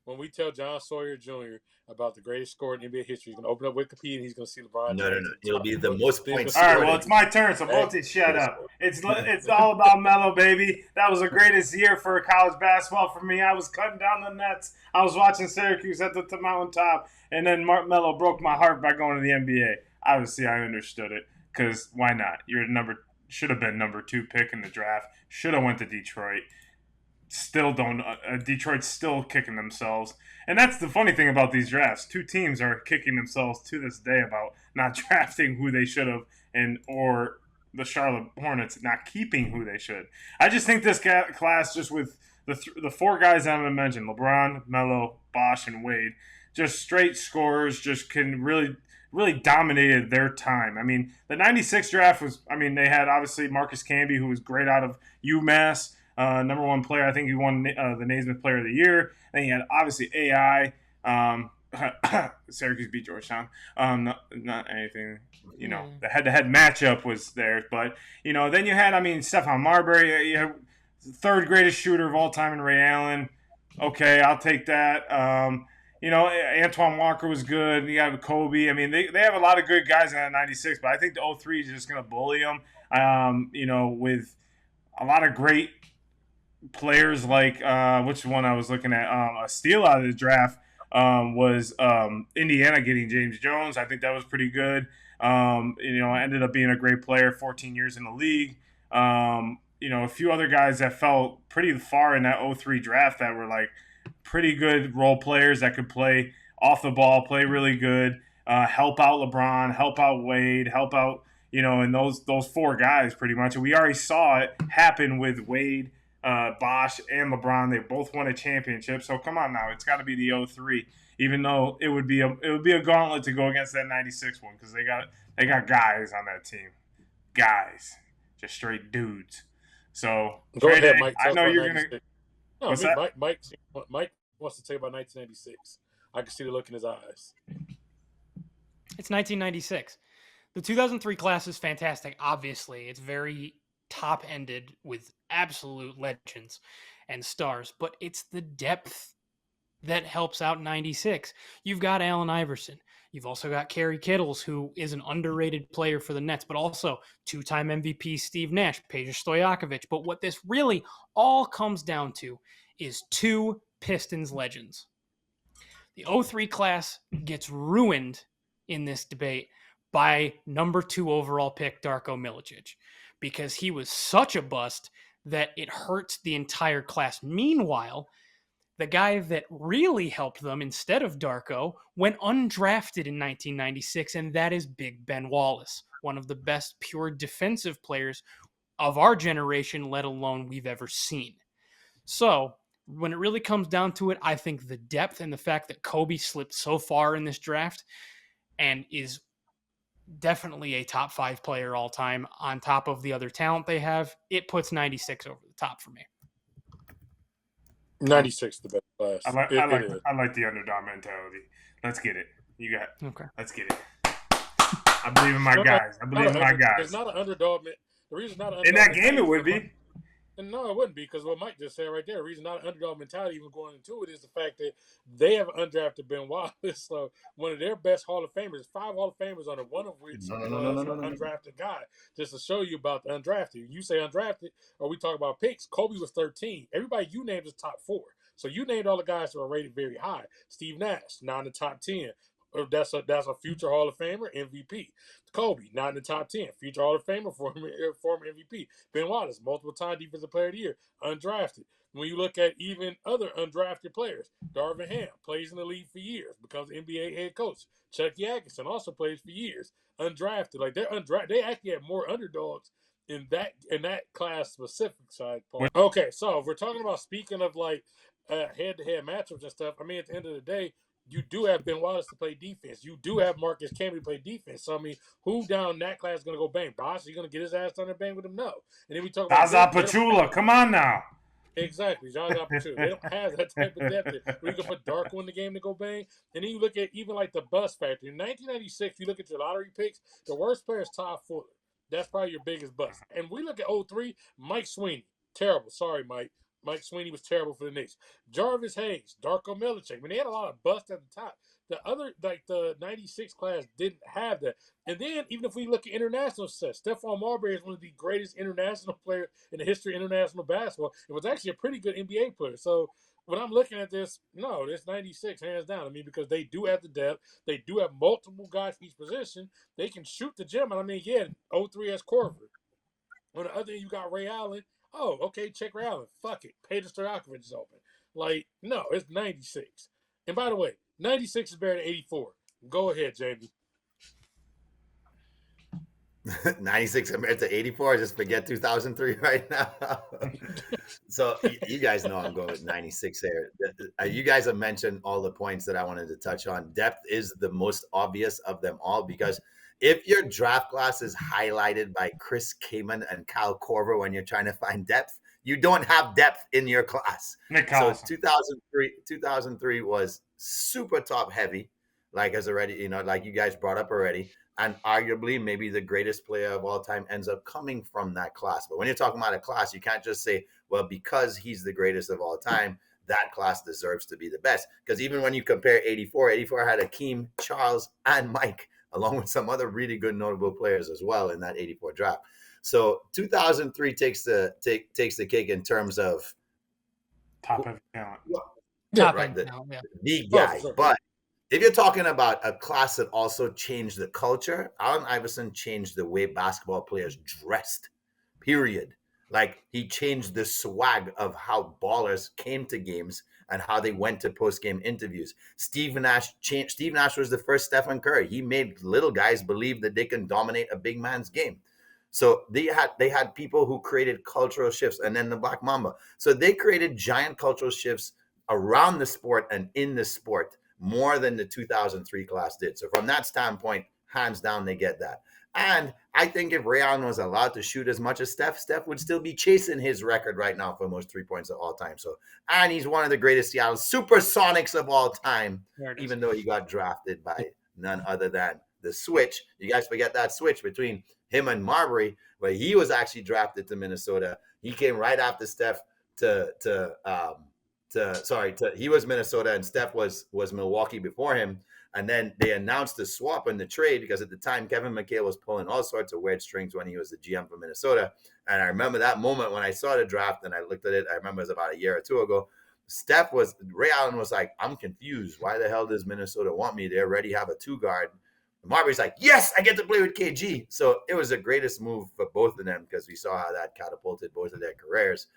D: When we tell John Sawyer Jr. about the greatest scorer in NBA history, he's going to open up Wikipedia and he's going to see LeBron.
A: No.
D: James.
A: It'll be the most points
C: All right,
A: scored.
C: well, it's my turn, so both shut up. It's all about Melo, baby. That was the greatest year for college basketball for me. I was cutting down the nets. I was watching Syracuse at the mountaintop, and then Mark Melo broke my heart by going to the NBA. Obviously, I understood it, because why not? Should have been number 2 pick in the draft. Should have went to Detroit. Still don't. Detroit's still kicking themselves, and that's the funny thing about these drafts. 2 teams are kicking themselves to this day about not drafting who they should have, or the Charlotte Hornets not keeping who they should. I just think this class, just with the 4 guys I'm gonna mention, LeBron, Melo, Bosh, and Wade, just straight scorers, just can really dominated their time. I mean, the 96 draft was. I mean, they had obviously Marcus Camby, who was great out of UMass. Number 1 player. I think he won the Naismith Player of the Year. Then he had obviously AI. Syracuse beat Georgetown. Not anything. You know, the head-to-head matchup was there, but then you had Stephon Marbury. You had the 3rd greatest shooter of all time in Ray Allen. Okay, I'll take that. Antoine Walker was good. You have Kobe. I mean, they have a lot of good guys in that 96, but I think the 03 is just going to bully them. With a lot of great players like which one I was looking at, a steal out of the draft was Indiana getting James Jones. I think that was pretty good. Ended up being a great player, 14 years in the league. A few other guys that fell pretty far in that 03 draft that were like pretty good role players that could play off the ball, play really good, help out LeBron, help out Wade, help out, and those 4 guys pretty much. And we already saw it happen with Wade, Bosh, and LeBron. They both won a championship. So come on now, it's got to be the 03. Even though it would be a gauntlet to go against that 96 one, because they got guys on that team, guys, just straight dudes. So
D: Go ahead, Mike.
C: I know you're
D: 96.
C: gonna.
D: No,
C: What's that?
D: Mike wants to tell you about 1996. I can see the look in his eyes.
B: It's 1996. The 2003 class is fantastic. Obviously, it's very top-ended with absolute legends and stars, but it's the depth that helps out 96. You've got Allen Iverson. You've also got Kerry Kittles, who is an underrated player for the Nets, but also 2-time MVP Steve Nash, Peja Stojakovic. But what this really all comes down to is 2 Pistons legends. The 03 class gets ruined in this debate by number 2 overall pick Darko Milicic, because he was such a bust that it hurts the entire class. Meanwhile, the guy that really helped them instead of Darko went undrafted in 1996, and that is Big Ben Wallace, one of the best pure defensive players of our generation, let alone we've ever seen. So when it really comes down to it, I think the depth and the fact that Kobe slipped so far in this draft and is definitely a top 5 player all time on top of the other talent they have, it puts 96 over the top for me.
D: 96 the best class.
C: I like the underdog mentality. Let's get it. You got it.
B: Okay.
C: Let's get it. I believe in my guys. I believe in my guys.
D: It's not an underdog. The reason it's not an underdog
C: In that game, it would be.
D: And no, it wouldn't be because what Mike just said right there. The reason not an underdog mentality even going into it is the fact that they have undrafted Ben Wallace. So one of their best Hall of Famers, 5 Hall of Famers on it, one of which was an undrafted guy. Just to show you about the undrafted. You say undrafted, or we talk about picks. Kobe was 13. Everybody you named is top 4. So you named all the guys who are rated very high. Steve Nash, not in the top 10. That's a future Hall of Famer, MVP. Kobe, not in the top 10. Future Hall of Famer, former MVP. Ben Wallace, multiple-time Defensive Player of the Year, undrafted. When you look at even other undrafted players, Darvin Ham plays in the league for years, becomes NBA head coach. Chucky Atkinson also plays for years, undrafted. Like they're undrafted. They actually have more underdogs in that class specific side part. Okay, so if we're talking about speaking of like head-to-head matchups and stuff, I mean, at the end of the day, you do have Ben Wallace to play defense. You do have Marcus Camby to play defense. So, I mean, who down that class is going to go bang? Bosh, are you going to get his ass down there bang with him? No. And then we talk about
C: Zaza Pachulia. Come on now.
D: Exactly. Zaza Pachulia. They don't have that type of depth where you can put Darko in the game to go bang. And then you look at even like the bust factor. In 1996, you look at your lottery picks, the worst player is Todd Fuller. That's probably your biggest bust. And we look at 03, Mike Sweeney. Terrible. Sorry, Mike. Mike Sweeney was terrible for the Knicks. Jarvis Hayes, Darko Milicic. I mean, they had a lot of busts at the top. The other, like the 96 class, didn't have that. And then, even if we look at international success, Stephon Marbury is one of the greatest international players in the history of international basketball. It was actually a pretty good NBA player. So, when I'm looking at this, no, this 96, hands down. I mean, because they do have the depth. They do have multiple guys for each position. They can shoot the gym. And I mean, yeah, 03 has Corver. On the other end, you got Ray Allen. Oh, okay, check Ray Allen. Fuck it. Peter Stojakovic is open. Like, no, it's 96. And by the way, 96 is better than 84. Go ahead, Jamie.
A: 96 compared to 84. Just forget 2003 right now. So you guys know I'm going with 96 there. You guys have mentioned all the points that I wanted to touch on. Depth is the most obvious of them all because if your draft class is highlighted by Chris Kaman and Kyle Korver when you're trying to find depth, you don't have depth in your class. So 2003 was super top heavy, like you guys brought up already. And arguably maybe the greatest player of all time ends up coming from that class. But when you're talking about a class, you can't just say, well, because he's the greatest of all time, that class deserves to be the best. Because even when you compare 84 had Akeem, Charles, and Mike, along with some other really good notable players as well in that 84 draft. So 2003 takes the cake in terms of
C: top heavy talent.
A: Big guy. Sure. But if you're talking about a class that also changed the culture, Allen Iverson changed the way basketball players dressed, period. Like he changed the swag of how ballers came to games and how they went to post-game interviews. Steve Nash was the first Stephen Curry. He made little guys believe that they can dominate a big man's game. So they had people who created cultural shifts, and then the Black Mamba. So they created giant cultural shifts around the sport and in the sport more than the 2003 class did. So from that standpoint, hands down, they get that. And I think if Ray Allen was allowed to shoot as much as Steph would still be chasing his record right now for most 3 points of all time. So, and he's one of the greatest Seattle Supersonics of all time, even though he got drafted by none other than the Switch. You guys forget that switch between him and Marbury, where he was actually drafted to Minnesota. He came right after Steph he was Minnesota and Steph was Milwaukee before him. And then they announced the swap in the trade because at the time, Kevin McHale was pulling all sorts of weird strings when he was the GM for Minnesota. And I remember that moment when I saw the draft and I looked at it. I remember it was about a year or two ago. Ray Allen was like, I'm confused. Why the hell does Minnesota want me? They already have a 2-guard. Marbury's like, yes, I get to play with KG. So it was the greatest move for both of them because we saw how that catapulted both of their careers.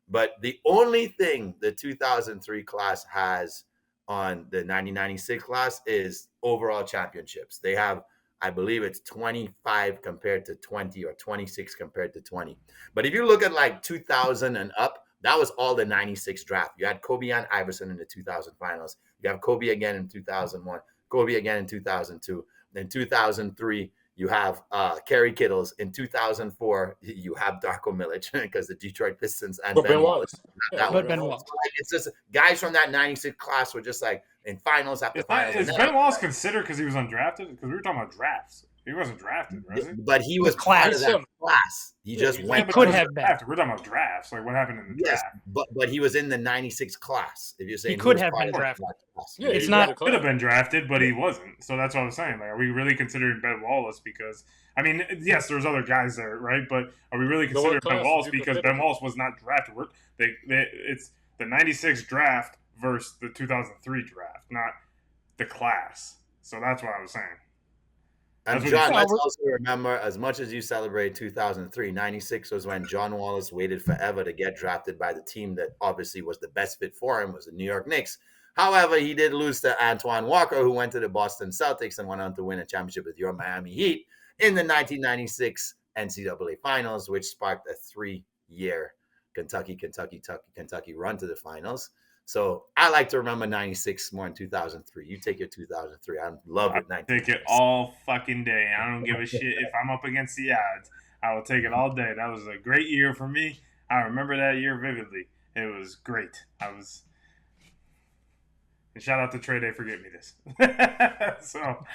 A: But the only thing the 2003 class has on the 1996 class is overall championships. They have, I believe it's 25 compared to 20 or 26 compared to 20. But if you look at like 2000 and up, that was all the 96 draft. You had Kobe and Iverson in the 2000 finals. You have Kobe again in 2001, Kobe again in 2002. In 2003, you have Kerry Kittles. In 2004, you have Darko Milicic because the Detroit Pistons and Ben Wallace.
B: Ben Wallace.
A: It's just guys from that 96 class were just like in finals after finals.
C: Is Ben Wallace considered because he was undrafted? Because we were talking about drafts. He wasn't drafted, was he?
A: But he was
B: class.
A: part of that class. He just
D: he
A: went.
B: He could have been.
C: Drafted. We're talking about drafts. Like what happened in the
A: Yes,
C: draft.
A: but he was in the '96 class. If you're saying
B: could
A: was
B: have
A: part
B: been
A: of that
B: drafted.
A: class.
D: Yeah,
B: It's
D: he's
B: not-
D: in the
C: Could have
D: class.
C: been drafted, but he wasn't. So that's what I was saying. Like, are we really considering Ben Wallace? Because I mean, yes, there's other guys there, right? But are we really considering Ben
D: class
C: Wallace
D: would you
C: because
D: consider
C: Ben Wallace was not drafted? It's the '96 draft versus the 2003 draft, not the class. So that's what I was saying.
A: And
C: That's what
A: John,
C: he
A: let's
B: said.
A: also remember, as much as you celebrate 2003, '96 was when John Wallace waited forever to get drafted by the team that obviously was the best fit for him, was the New York Knicks. However, he did lose to Antoine Walker, who went to the Boston Celtics and went on to win a championship with your Miami Heat in the 1996 NCAA Finals, which sparked a 3-year Kentucky run to the finals. So I like to remember '96 more than 2003. You take your 2003. I love it.
C: I take it all fucking day. I don't give a shit if I'm up against the odds. I will take it all day. That was a great year for me. I remember that year vividly. It was great. And shout out to Trey Day for getting me this. So,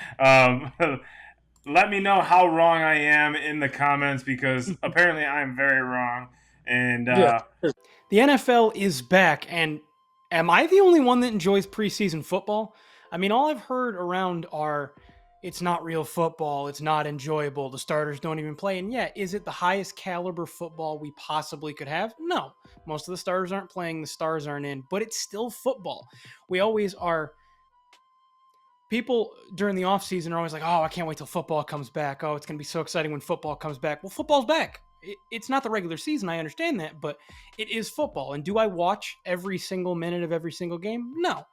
C: let me know how wrong I am in the comments because apparently I'm very wrong. And
B: The NFL is back, and am I the only one that enjoys preseason football? I mean, all I've heard around are it's not real football, it's not enjoyable, the starters don't even play. And yeah, is it the highest caliber football we possibly could have? No. Most of the starters aren't playing, the stars aren't in, but it's still football. We always are. People during the offseason are always like, oh, I can't wait till football comes back. Oh, it's going to be so exciting when football comes back. Well, football's back. It's not the regular season, I understand that, but it is football. And do I watch every single minute of every single game? No.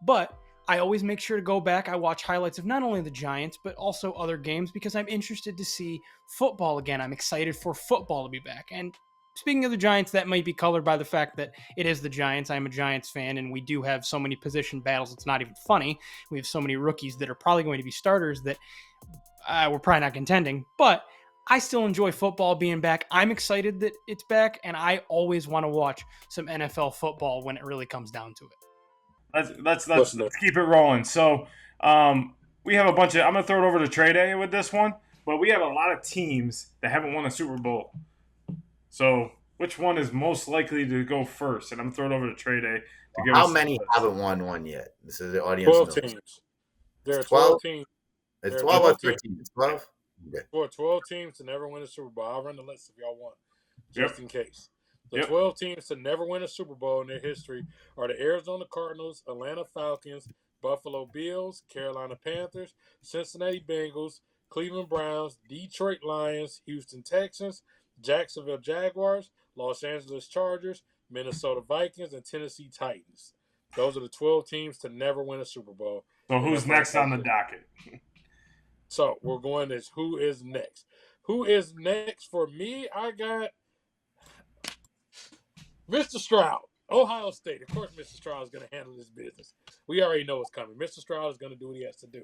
B: But I always make sure to go back. I watch highlights of not only the Giants, but also other games because I'm interested to see football again. I'm excited for football to be back. And speaking of the Giants, that might be colored by the fact that it is the Giants. I'm a Giants fan, and we do have so many position battles. It's not even funny. We have so many rookies that are probably going to be starters that we're probably not contending. But I still enjoy football being back. I'm excited that it's back, and I always want to watch some NFL football when it really comes down to it.
C: Let's keep it rolling. So we have a bunch of. I'm gonna throw it over to Trey Day with this one, but we have a lot of teams that haven't won a Super Bowl. So which one is most likely to go first? And I'm throwing it over to Trey Day to give
A: How
C: us
A: many haven't won one yet? This is the audience.
D: 12
A: knows.
D: teams. There are
A: 12?
D: 12 teams.
A: It's
D: There are
A: 12 or
D: 12 teams.
A: 13? It's 12? Okay.
D: For 12 teams to never win a Super Bowl. I'll run the list if y'all want, just in case. The
C: Yep.
D: 12 teams to never win a Super Bowl in their history are the Arizona Cardinals, Atlanta Falcons, Buffalo Bills, Carolina Panthers, Cincinnati Bengals, Cleveland Browns, Detroit Lions, Houston Texans, Jacksonville Jaguars, Los Angeles Chargers, Minnesota Vikings, and Tennessee Titans. Those are the 12 teams to never win a Super Bowl.
C: So who's next on the docket?
D: So we're going as who is next. Who is next for me? I got Mr. Stroud, Ohio State. Of course, Mr. Stroud is going to handle this business. We already know what's coming. Mr. Stroud is going to do what he has to do.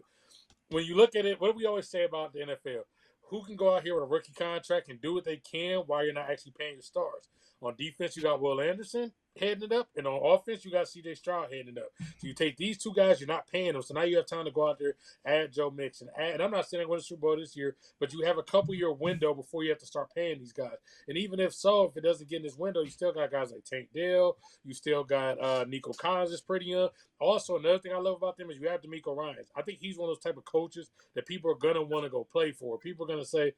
D: When you look at it, what do we always say about the NFL? Who can go out here with a rookie contract and do what they can while you're not actually paying your stars? On defense, you got Will Anderson heading it up, and on offense, you got C.J. Stroud heading it up. So you take these two guys, you're not paying them, so now you have time to go out there, add Joe Mixon. And I'm not saying they're going to Super Bowl this year, but you have a couple-year window before you have to start paying these guys. And even if so, if it doesn't get in this window, you still got guys like Tank Dell. You still got Nico Collins is pretty young. Also, another thing I love about them is you have DeMeco Ryans. I think he's one of those type of coaches that people are going to want to go play for. People are going to say,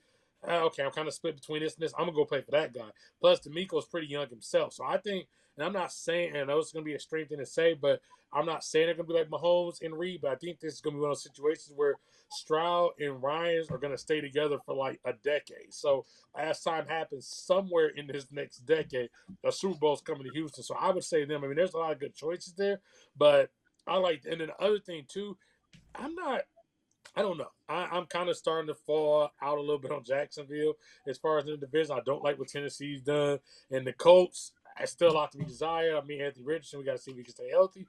D: okay, I'm kind of split between this and this. I'm going to go play for that guy. Plus, DeMeco's pretty young himself. So I think, and I'm not saying, and I know it's going to be a strange thing to say, but I'm not saying they're going to be like Mahomes and Reed, but I think this is going to be one of those situations where Stroud and Ryans are going to stay together for like a decade. So as time happens, somewhere in this next decade, a Super Bowl's coming to Houston. So I would say them. I mean, there's a lot of good choices there, but I like, and then the other thing too, I don't know. I'm kind of starting to fall out a little bit on Jacksonville as far as in the division. I don't like what Tennessee's done. And the Colts, I still a lot to be desired. I mean, Anthony Richardson, we got to see if he can stay healthy.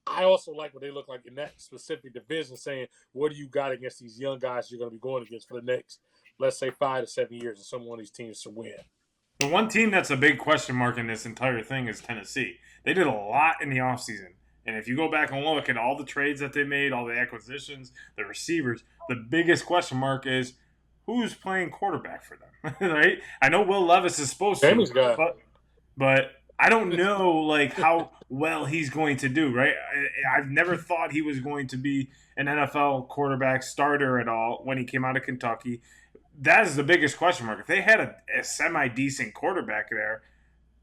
D: I also like what they look like in that specific division, saying, what do you got against these young guys you're going to be going against for the next, let's say, 5 to 7 years and some one of these teams to win?
C: The one team that's a big question mark in this entire thing is Tennessee. They did a lot in the offseason. And if you go back and look at all the trades that they made, all the acquisitions, the receivers, the biggest question mark is who's playing quarterback for them, right? I know Will Levis is supposed
D: Jamie's
C: to,
D: guy.
C: but I don't know like how well he's going to do, right? I've never thought he was going to be an NFL quarterback starter at all when he came out of Kentucky. That is the biggest question mark. If they had a semi-decent quarterback there,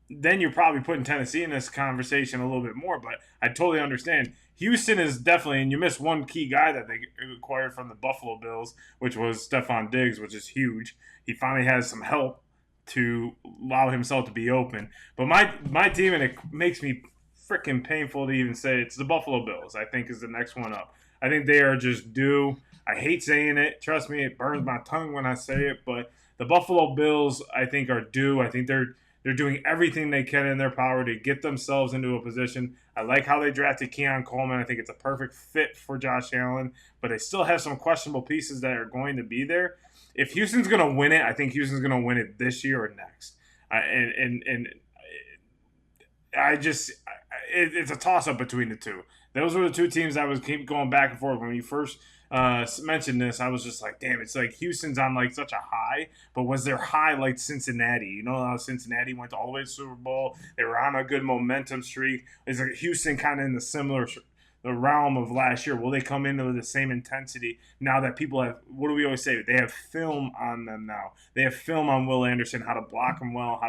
C: then you're probably putting Tennessee in this conversation a little bit more. But I totally understand. Houston is definitely, and you missed one key guy that they acquired from the Buffalo Bills, which was Stephon Diggs, which is huge. He finally has some help to allow himself to be open. But my team, and it makes me freaking painful to even say, it's the Buffalo Bills, I think, is the next one up. I think they are just due. I hate saying it. Trust me, it burns my tongue when I say it. But the Buffalo Bills, I think, are due. I think they're doing everything they can in their power to get themselves into a position. I like how they drafted Keon Coleman. I think it's a perfect fit for Josh Allen, but they still have some questionable pieces that are going to be there. If Houston's going to win it, I think Houston's going to win it this year or next. It's a toss-up between the two. Those were the two teams I was keep going back and forth. When you first mentioned this, I was just like, damn, it's like Houston's on like such a high, but was their high like Cincinnati? You know how Cincinnati went all the way to the Super Bowl? They were on a good momentum streak. Is like Houston kind of in the realm of last year? Will they come into with the same intensity now that people have, what do we always say? They have film on them now. They have film on Will Anderson, how to block him well,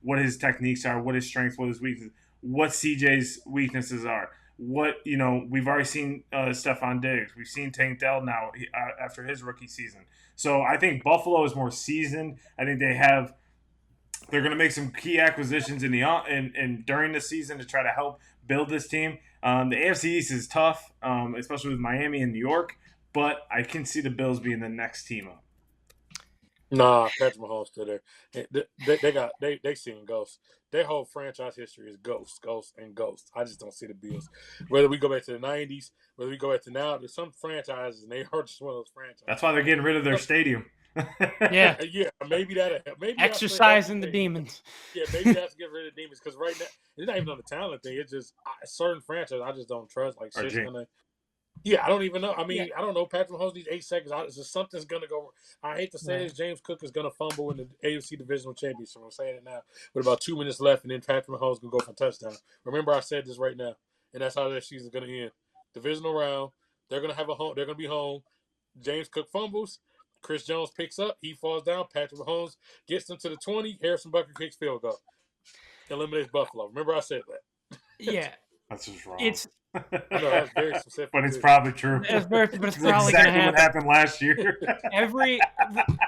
C: what his techniques are, what his strengths, what his weaknesses, what CJ's weaknesses are. We've already seen Stephon Diggs. We've seen Tank Dell now after his rookie season. So I think Buffalo is more seasoned. I think they're going to make some key acquisitions in during the season to try to help build this team. The AFC East is tough, especially with Miami and New York, but I can see the Bills being the next team up.
D: Nah, Patrick Mahomes still there. They seen ghosts. Their whole franchise history is ghosts. I just don't see the Bills. Whether we go back to the '90s, whether we go back to now, there's some franchises and they are just one of those franchises.
C: That's why they're getting rid of their stadium.
B: Yeah,
D: maybe that'll help. Maybe
B: exercising the demons.
D: Yeah, maybe that's get rid of the demons because right now it's not even on the talent thing. It's just certain franchises I just don't trust. Like shit's gonna. Yeah, I don't even know. I mean, I don't know. Patrick Mahomes needs 8 seconds. It's just something's gonna go. I hate to say this. James Cook is gonna fumble in the AFC Divisional Championship. I'm saying it now. With about 2 minutes left, and then Patrick Mahomes gonna go for a touchdown. Remember, I said this right now, and that's how that season's gonna end. Divisional round. They're gonna have a home. They're gonna be home. James Cook fumbles. Chris Jones picks up. He falls down. Patrick Mahomes gets them to the 20. Harrison Butker kicks field goal. Eliminates Buffalo. Remember, I said that.
B: Yeah.
C: That's just wrong.
D: I know, that's very specific.
C: But it's probably true.
B: But it's probably
C: exactly
B: going to happen.
C: What happened last year.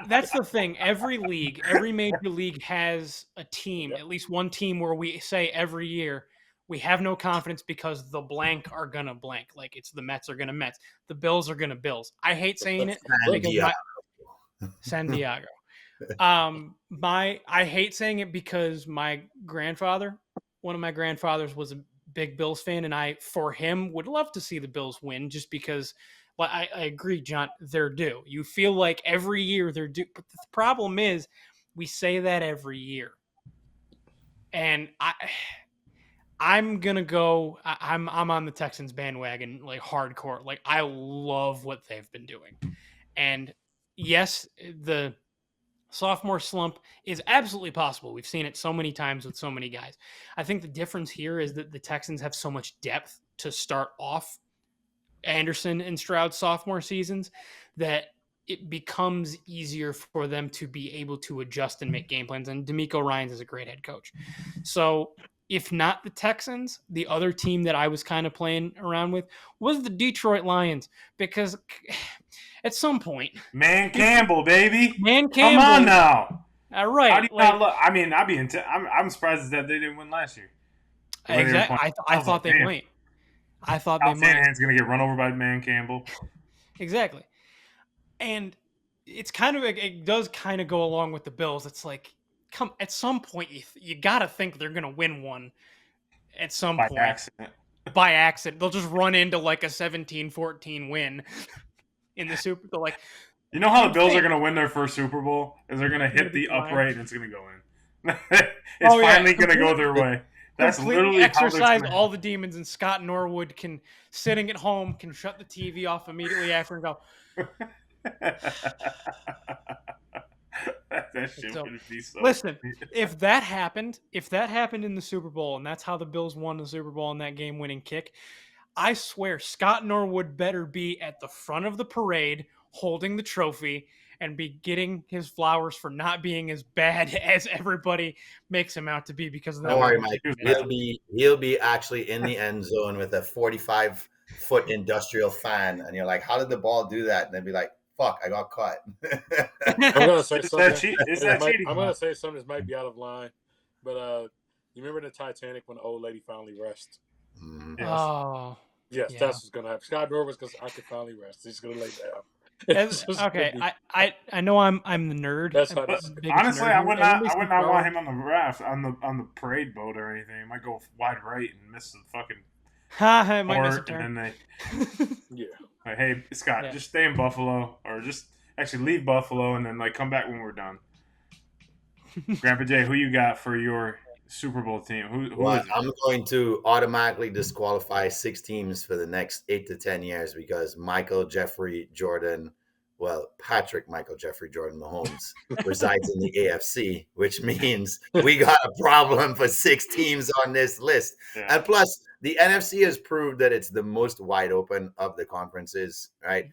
B: That's the thing. Every league, every major league has a team, at least one team where we say every year, we have no confidence because the blank are going to blank. Like it's the Mets are going to Mets. The Bills are going to Bills. I hate saying it. San Diego. I hate saying it because my grandfather, one of my grandfathers was a big Bills fan, and I, for him, would love to see the Bills win just because, well, I agree, John, they're due. You feel like every year they're due. But the problem is we say that every year. And I'm going to go, I'm on the Texans bandwagon, like hardcore. Like I love what they've been doing. And yes, the sophomore slump is absolutely possible. We've seen it so many times with so many guys. I think the difference here is that the Texans have so much depth to start off Anderson and Stroud's sophomore seasons that it becomes easier for them to be able to adjust and make game plans. And DeMeco Ryans is a great head coach. So if not the Texans, the other team that I was kind of playing around with was the Detroit Lions, because at some point,
C: Man Campbell, baby.
B: Man Campbell.
C: Come on now.
B: All right.
C: How do you not look? I mean, I'm surprised that they didn't win last year.
B: Exactly. I thought they might. I thought they might.
C: Shanahan's going to get run over by Man Campbell.
B: Exactly. And it's kind of, it does kind of go along with the Bills. It's like, at some point, you got to think they're going to win one at some point. By accident. They'll just run into like a 17-14 win in the Super Bowl. Like,
C: you know how the Bills are going to win their first Super Bowl? Is they're going to hit the upright and it's going to go in. It's finally going to go their way. That's
B: completely
C: literally how they're
B: exercise
C: gonna-
B: all the demons, and Scott Norwood can, sitting at home, can shut the TV off immediately after and go,
C: that shit
B: So,
C: would be so.
B: listen, if that happened in the Super Bowl, and that's how the Bills won the Super Bowl in that game-winning kick, I swear Scott Norwood better be at the front of the parade holding the trophy and be getting his flowers for not being as bad as everybody makes him out to be because of that.
A: Don't worry,
B: one.
A: Mike. He'll be actually in the end zone with a 45-foot industrial fan, and you're like, "How did the ball do that?" And they'll be like, "Fuck, I got caught."
D: I'm gonna say
C: Is
D: something.
C: that cheating?
D: I'm gonna say something that might be out of line, but you remember the Titanic when the old lady finally rests?
A: Mhm.
C: Yes.
B: Oh,
D: Yes,
B: Yeah.
D: that's what's gonna happen. Scott Norwood's because I could finally rest. He's gonna lay down.
B: As-
D: It's just
B: okay.
D: gonna
B: I know I'm the nerd.
D: That's
B: I'm
D: how
B: the
D: this-
B: biggest
C: Honestly,
B: nerd
C: I
B: here.
C: would
B: Everybody
C: not
B: sees
C: want
B: Star
C: him on the raft on the parade boat or anything. He might go wide right and miss the fucking
B: Ha, I might miss a
C: port,
B: turn.
C: and then
D: be- yeah.
C: like, hey Scott,
B: Yeah.
C: just stay in Buffalo, or just actually leave Buffalo and then like come back when we're done. Grandpa Jay, who you got for your Super Bowl team? Who
A: Well,
C: is it?
A: I'm going to automatically disqualify 6 teams for the next 8 to 10 years because Michael Jeffrey Jordan, Patrick Michael Jeffrey Jordan Mahomes resides in the AFC, which means we got a problem for 6 teams on this list.
C: Yeah.
A: And plus, the NFC has proved that it's the most wide open of the conferences, right?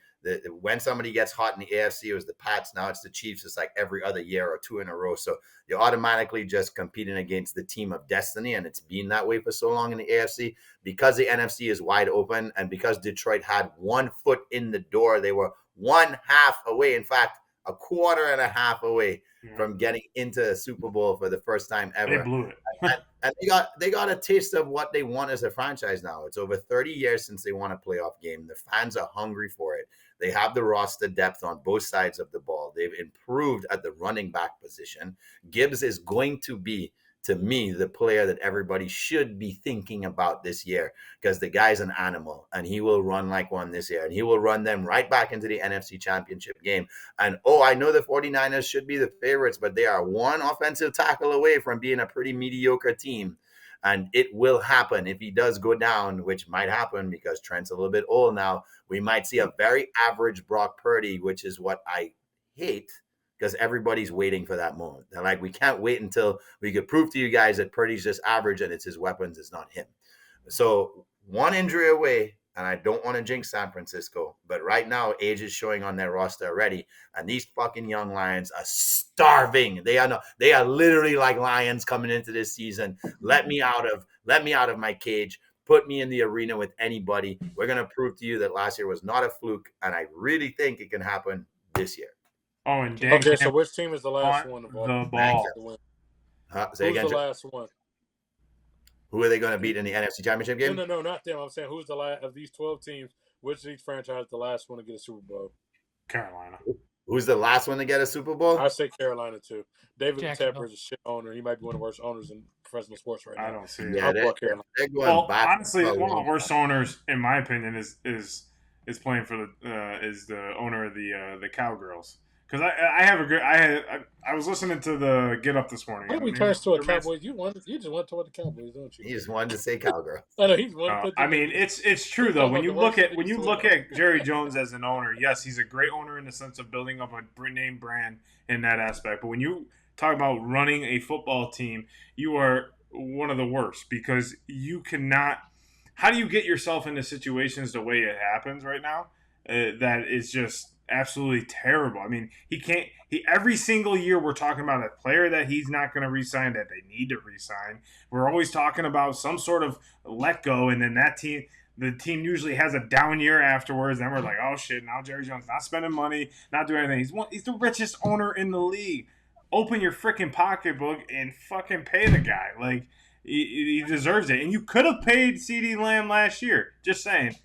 A: When somebody gets hot in the AFC, it was the Pats. Now it's the Chiefs. It's like every other year or 2 in a row. So you're automatically just competing against the team of destiny, and it's been that way for so long in the AFC because the NFC is wide open, and because Detroit had 1 foot in the door, they were 1/2 away. In fact, a 1/4 away from getting into a Super Bowl for the first time ever.
C: They blew it.
A: And they got a taste of what they want as a franchise now. It's over 30 years since they won a playoff game. The fans are hungry for it. They have the roster depth on both sides of the ball. They've improved at the running back position. Gibbs is going to be, to me, the player that everybody should be thinking about this year because the guy's an animal and he will run like one this year, and he will run them right back into the NFC Championship game. And I know the 49ers should be the favorites, but they are 1 offensive tackle away from being a pretty mediocre team. And it will happen if he does go down, which might happen because Trent's a little bit old now. We might see a very average Brock Purdy, which is what I hate because everybody's waiting for that moment. They're like, we can't wait until we could prove to you guys that Purdy's just average and it's his weapons, it's not him. So 1 injury away, and I don't want to jinx San Francisco, but right now age is showing on their roster already, and these fucking young Lions are starving. They are literally like lions coming into this season. Let me out of my cage. Put me in the arena with anybody. We're gonna prove to you that last year was not a fluke, and I really think it can happen this year.
C: Oh, and Dan
D: Okay, so
C: Campbell
D: which team is the last
C: on
D: one of
C: the
D: all?
C: ball.
D: to win?
A: Say
D: Who's
A: again,
D: the
A: Joe?
D: last one?
A: Who are they going to beat in the NFC Championship game?
D: No, not them. I'm saying who's the last of these 12 teams? Which of these franchises the last one to get a Super Bowl?
C: Carolina.
A: Who's the last one to get a Super Bowl?
D: I say Carolina too. David
B: Jacksonville.
D: Tepper is a shit owner. He might be one of the worst owners in professional sports right now.
C: I don't see it.
A: Yeah,
D: I'll
A: they're
D: fuck Carolina.
A: going
C: Well,
A: back.
C: honestly, one of the worst owners, in my opinion, is playing for the owner of the Cowgirls. Because I was listening to the Get Up this morning.
D: Why we turns to a Cowboys? You just want to talk about the Cowboys, don't you?
A: He just wanted to say Cowgirl.
D: I know he's one.
C: I mean, it's true though. When you look at Jerry Jones as an owner, yes, he's a great owner in the sense of building up a name brand in that aspect. But when you talk about running a football team, you are one of the worst because you cannot. How do you get yourself into situations the way it happens right now? That is just absolutely terrible. I mean, he every single year we're talking about a player that he's not going to re-sign that they need to re-sign. We're always talking about some sort of let go, and then the team usually has a down year afterwards. Then we're like, oh shit, now Jerry Jones not spending money, not doing anything. He's the richest owner in the league. Open your freaking pocketbook and fucking pay the guy. Like he deserves it. And you could have paid CeeDee Lamb last year. Just saying.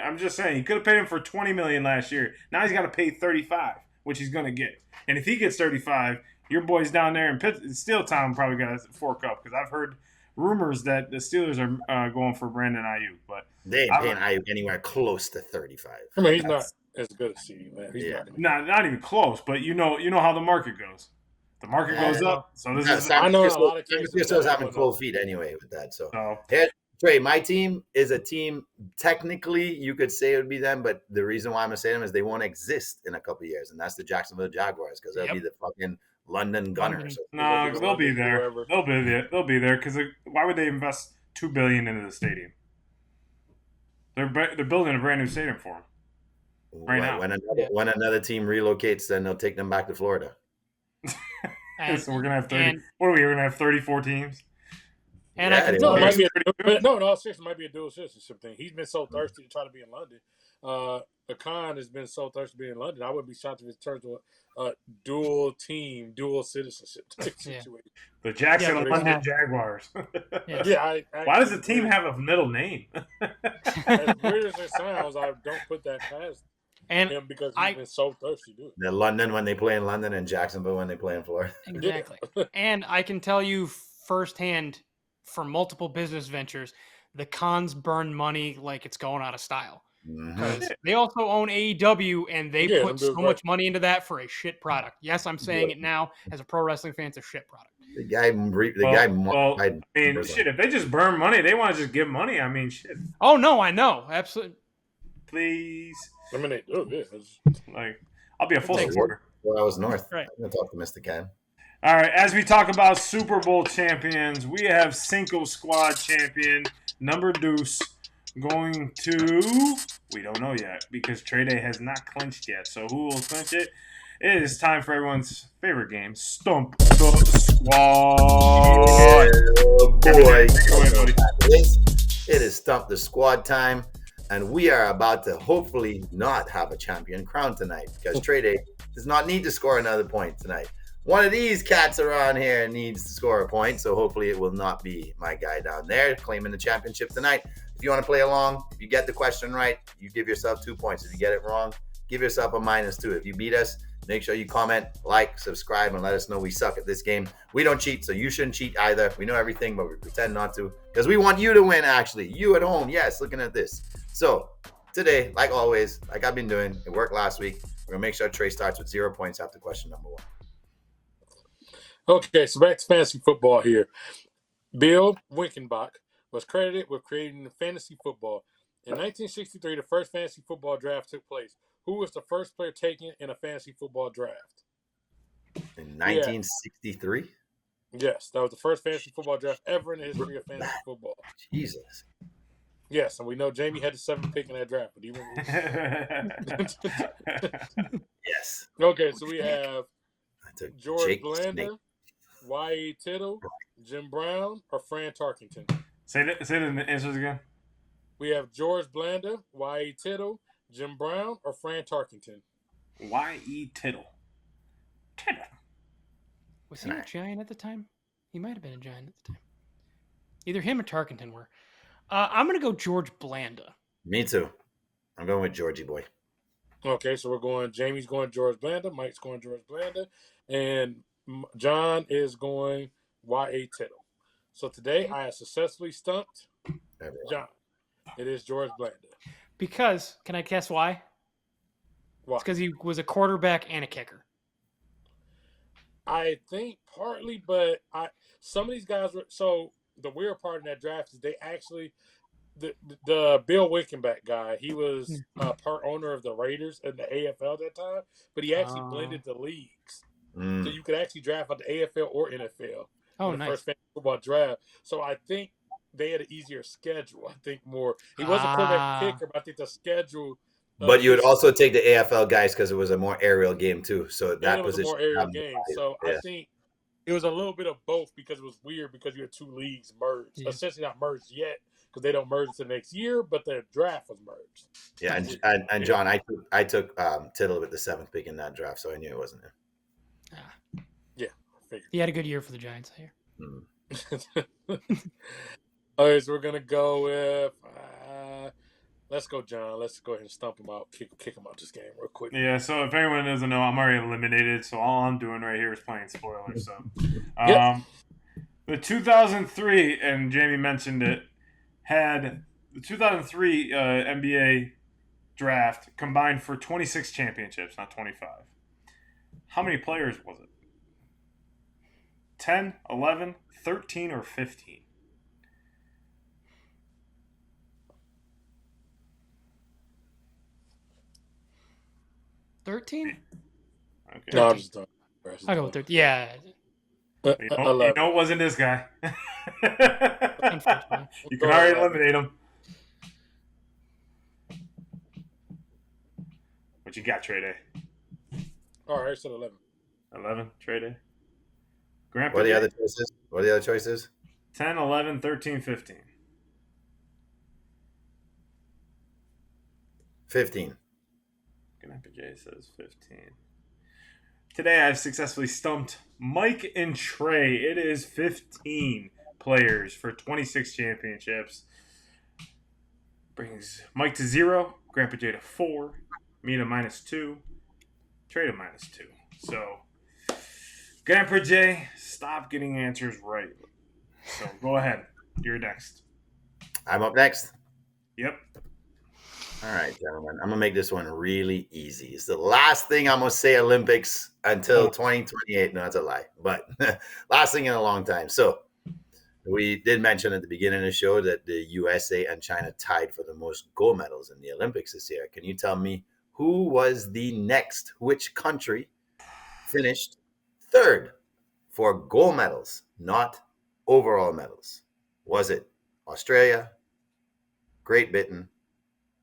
C: I'm just saying, he could have paid him for $20 million last year. Now he's got to pay $35, which he's going to get. And if he gets $35, your boys down there in Steel Town probably got to fork up because I've heard rumors that the Steelers are going for Brandon Ayuk, but
A: they ain't paying Ayuk anywhere close to 35.
D: I mean, he's not as good as CeeDee, man. He's
C: not even close. But you know how the market goes. The market goes up. So this is
D: I know in a lot of cases
A: Francisco's
D: that
A: having
D: went
A: cold
D: up.
A: feet anyway with that. So
C: so
A: here, Trey, my team is a team. Technically, you could say it would be them, but the reason why I'm gonna say them is they won't exist in a couple of years, and that's the Jacksonville Jaguars because they'll be the fucking London Gunners.
C: no, they'll be there.
D: Whoever.
C: They'll be there. They'll be there because why would they invest $2 billion into the stadium? They're building a brand new stadium for them. Now.
A: When another team relocates, then they'll take them back to Florida.
C: So we're gonna have 30. What are we? We're gonna have 34 teams.
B: And
A: Yeah,
B: I can
A: they
B: tell
A: will.
B: you,
D: No, seriously, it might be a dual citizenship thing. He's been so thirsty to try to be in London. Akan has been so thirsty to be in London. I wouldn't be shocked if it turns to a dual team, dual citizenship situation.
C: The Jackson
B: but
C: London
B: have-
C: Jaguars.
D: Why
C: does the team have a middle name?
D: As weird as it sounds, I don't put that past
B: and
D: him because he's been so thirsty to do it.
A: They're London when they play in London and Jacksonville when they play in Florida.
B: exactly. And I can tell you firsthand for multiple business ventures, the cons burn money like it's going out of style. Because they also own AEW and they put so much money into that for a shit product. Yes, I'm saying it now as a pro wrestling fan, it's a shit product.
A: The guy.
C: Shit, if they just burn money, they want to just give money. I mean, shit.
B: Oh, no, I know. Absolutely.
C: Please.
D: I mean,
C: I'll be a full supporter.
A: 4 hours north.
B: Right.
A: I'm going to talk to Mr. Cam.
C: All right, as we talk about Super Bowl champions, we have Cinco Squad champion, number deuce, going to, we don't know yet, because Trey Day has not clinched yet. So who will clinch it? It is time for everyone's favorite game, Stump the Squad.
A: Yeah, boy.
C: Go ahead, buddy.
A: It is Stump the Squad time, and we are about to hopefully not have a champion crowned tonight because Trey Day does not need to score another point tonight. One of these cats around here needs to score a point, so hopefully it will not be my guy down there claiming the championship tonight. If you want to play along, if you get the question right, you give yourself 2 points. If you get it wrong, give yourself a -2. If you beat us, make sure you comment, like, subscribe, and let us know we suck at this game. We don't cheat, so you shouldn't cheat either. We know everything, but we pretend not to because we want you to win, actually. You at home, yes, looking at this. So today, like always, like I've been doing, it worked last week. We're going to make sure Trey starts with 0 points after question number 1.
D: Okay, so back to fantasy football here. Bill Winkenbach was credited with creating fantasy football. In 1963, the first fantasy football draft took place. Who was the first player taken in a fantasy football draft?
A: In 1963?
D: Yes, that was the first fantasy football draft ever in the history of fantasy football.
A: Jesus.
D: Yes, and we know Jamie had the 7th pick in that draft, but he went.
A: Yes.
D: Okay, so we have George
A: Jake
D: Blanda,
A: Snake.
D: Y.E. Tittle, Jim Brown, or Fran Tarkenton.
C: Say the answers again.
D: We have George Blanda, Y.E. Tittle, Jim Brown, or Fran Tarkenton.
C: Y.E. Tittle.
B: Was he a Giant at the time? He might have been a Giant at the time. Either him or Tarkenton were. I'm going to go George Blanda.
A: Me too. I'm going with Georgie boy.
D: Okay, so we're going, Jamie's going George Blanda, Mike's going George Blanda, and John is going Y.A. Tittle. So today I have successfully stumped John. It is George Blanda.
B: Because, can I guess why?
D: Why?
B: It's because he was a quarterback and a kicker.
D: I think partly, but some of these guys were, so the weird part in that draft is they actually, the Bill Winkenbach guy, he was part owner of the Raiders in the AFL at that time, but he actually blended the leagues. So you could actually draft out the AFL or NFL.
B: Oh,
D: in the
B: nice.
D: first fantasy football draft. So I think they had an easier schedule. I think more. He was a quarterback kicker, but I think the schedule.
A: But you would also take the AFL guys because it was a more aerial game too. So that
D: was a more aerial game. So
A: yeah.
D: I think it was a little bit of both because it was weird because you had two leagues merged.
B: Yeah.
D: Essentially not merged yet because they don't merge until next year, but the draft was merged.
A: Yeah, and John, I took Tittle with the 7th pick in that draft, so I knew it wasn't him.
D: Yeah, I figured.
B: He had a good year for the Giants here.
D: All right, so we're gonna go with. Let's go, John. Let's go ahead and stump him out, kick him out this game real quick.
C: Yeah, so if anyone doesn't know, I'm already eliminated, so all I'm doing right here is playing spoilers. So, the 2003, and Jamie mentioned it, had the 2003 NBA draft combined for 26 championships, not 25. How many players was it? 10, 11, 13, or 15?
B: $13?
C: Okay.
D: No, I'm just done.
B: I'll go with 13. Yeah.
C: You know it wasn't this guy.
B: Unfortunately.
C: You can already eliminate him. What you got, Trey Day?
D: All right, so 11.
C: 11, Trey Day. Grandpa
A: What are the
C: Day?
A: other choices? What are the other choices?
C: 10, 11, 13, 15.
A: 15.
C: Grandpa J says 15. Today I've successfully stumped Mike and Trey. It is 15 players for 26 championships. Brings Mike to 0, Grandpa J to 4, me to -2, Trey to -2. So, Grandpa J, stop getting answers right. So, go ahead. You're next.
A: I'm up next.
C: Yep.
A: All right, gentlemen. I'm going to make this one really easy. It's the last thing I'm going to say Olympics until 2028. No, that's a lie. But last thing in a long time. So we did mention at the beginning of the show that the USA and China tied for the most gold medals in the Olympics this year. Can you tell me who was the next? Which country finished third for gold medals, not overall medals? Was it Australia, Great Britain,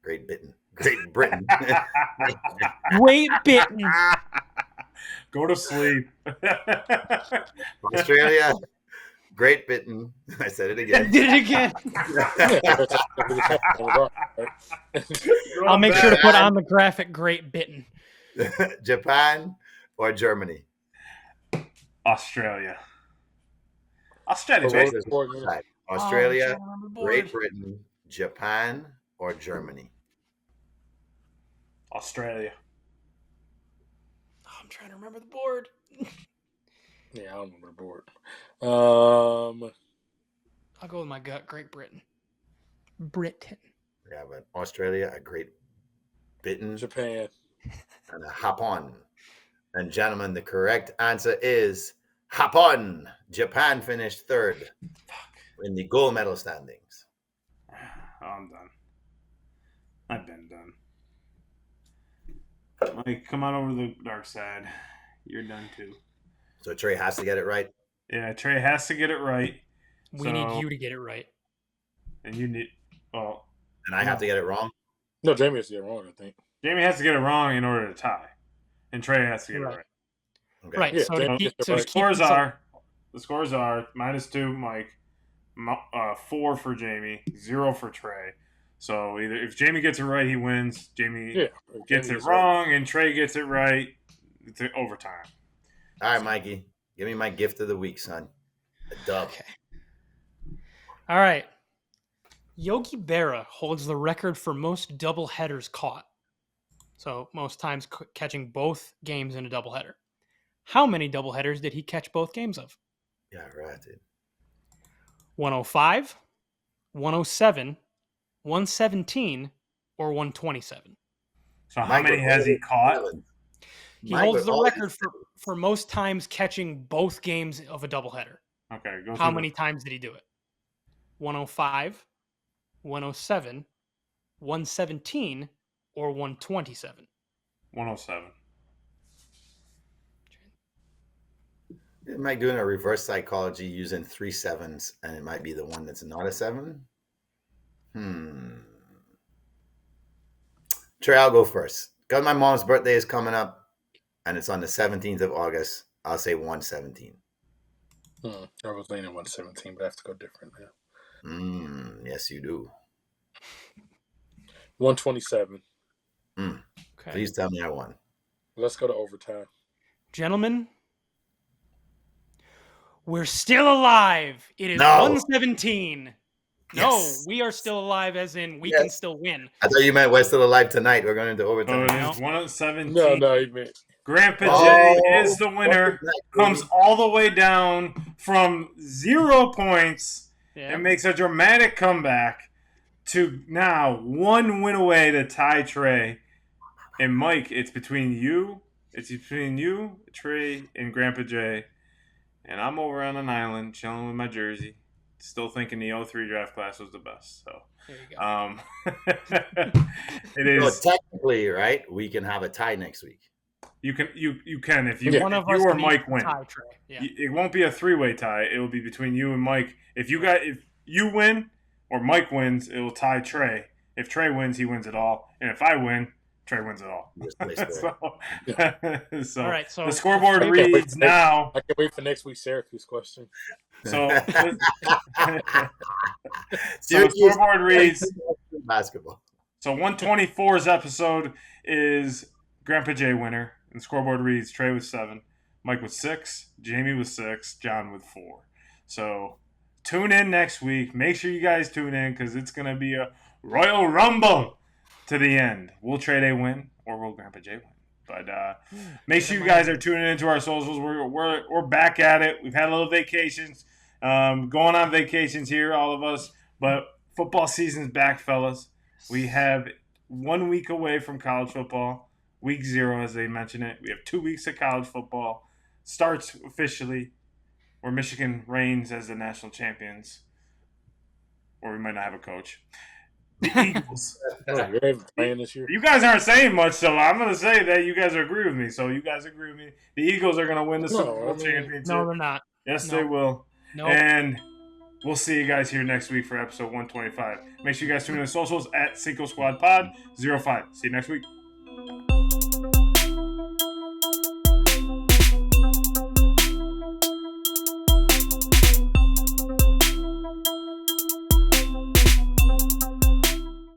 A: Great Britain.
B: Great Britain.
C: Go to sleep.
A: Australia, Great Britain. I said it again.
B: Did it again. I'll make sure to put on the graphic Great Britain.
A: Japan or Germany?
C: Australia. Australia,
A: Okay,
C: baby.
A: Australia,
B: Oh,
A: Great Britain, Japan, or Germany?
C: Australia.
B: Oh, I'm trying to remember the board.
D: Yeah, I don't remember the board.
B: I'll go with my gut. Great Britain. Britain.
A: Yeah, but Australia, a Great Britain,
D: Japan.
A: and a Japan. And gentlemen, the correct answer is Japan. Japan finished third in the gold medal standings.
C: Oh, I'm done. I've been done. Mike, come on over to the dark side. You're done too.
A: So Trey has to get it right.
C: Yeah, Trey has to get it right.
B: We need you to get it right.
C: And you need, well.
A: And I have to get it wrong?
D: No, Jamie has to get it wrong, I think.
C: Jamie has to get it wrong in order to tie. And Trey has to get it right.
A: Okay.
B: Right.
D: Yeah,
B: So,
C: The scores are -2 Mike, 4 for Jamie, 0 for Trey. So either if Jamie gets it right, he wins. Jamie gets it wrong, and Trey gets it right. It's overtime.
A: All right, Mikey. Give me my gift of the week, son. A dub.
B: Okay. All right. Yogi Berra holds the record for most double headers caught. So most times catching both games in a doubleheader. How many doubleheaders did he catch both games of?
A: Yeah, right, dude.
B: 105, 107, 117, or 127?
C: So how many has he caught?
B: He holds the record for most times catching both games of a doubleheader.
C: Okay.
B: How many times did he do it? 105, 107, 117, or 127?
C: 107.
A: It might doing a reverse psychology using 3 sevens, and it might be the one that's not a 7. Trey, I'll go first. Because my mom's birthday is coming up, and it's on the 17th of August, I'll say 117.
D: I was leaning 117, but I have to go different now.
A: Yes, you do.
D: 127.
B: Okay.
A: Please tell me I won.
D: Let's go to overtime.
B: Gentlemen, we're still alive. It is 117.
A: Yes.
B: No, we are still alive, as in we can still win.
A: I thought you meant we're still alive tonight. We're going into overtime.
C: So it is 117.
D: No, you meant.
C: Grandpa J is the winner. Comes all the way down from 0 points and makes a dramatic comeback to now 1 win away to tie Trey. And Mike, it's between you, Trey, and Grandpa J. and I'm over on an island chilling with my jersey, still thinking the 03 draft class was the best. So
B: There you go.
C: it
A: So
C: is.
A: technically, right, we can have a tie next week.
C: You can if you
D: Yeah.
B: One
C: if
B: of
C: you
B: us
C: or
B: needs
C: Mike
B: to
C: win.
B: tie Trey. Yeah.
C: It won't be a 3-way tie. It will be between you and Mike. If you win or Mike wins, it will tie Trey. If Trey wins, he wins it all. And if I win, Trey wins it all. So
B: All right, so
C: the scoreboard
D: I can't wait
C: reads
D: for
C: now.
D: I can't wait for next week's Syracuse question.
C: So the
A: Syracuse-
C: scoreboard reads.
A: basketball.
C: So 124's episode is Grandpa J winner. And the scoreboard reads Trey with 7, Mike with 6, Jamie with 6, John with 4. So tune in next week. Make sure you guys tune in because it's going to be a Royal Rumble to the end. Will Trey Day win or will Grandpa J win? But make sure you guys are tuning into our socials. We're back at it. We've had a little vacations, going on vacations here, all of us. But football season's back, fellas. We have 1 week away from college football. Week 0, as they mention it. We have 2 weeks of college football. Starts officially where Michigan reigns as the national champions. Or we might not have a coach. The Eagles.
D: You're even playing this year.
C: You guys aren't saying much, so I'm going to say that you guys agree with me. So you guys agree with me. The Eagles are going to win the Super Bowl championship.
B: No, they're not.
C: Yes,
B: No.
C: they will.
B: No.
C: And we'll see you guys here next week for episode 125. Make sure you guys tune in to the socials at Cinco Squad Pod 05. See you next week.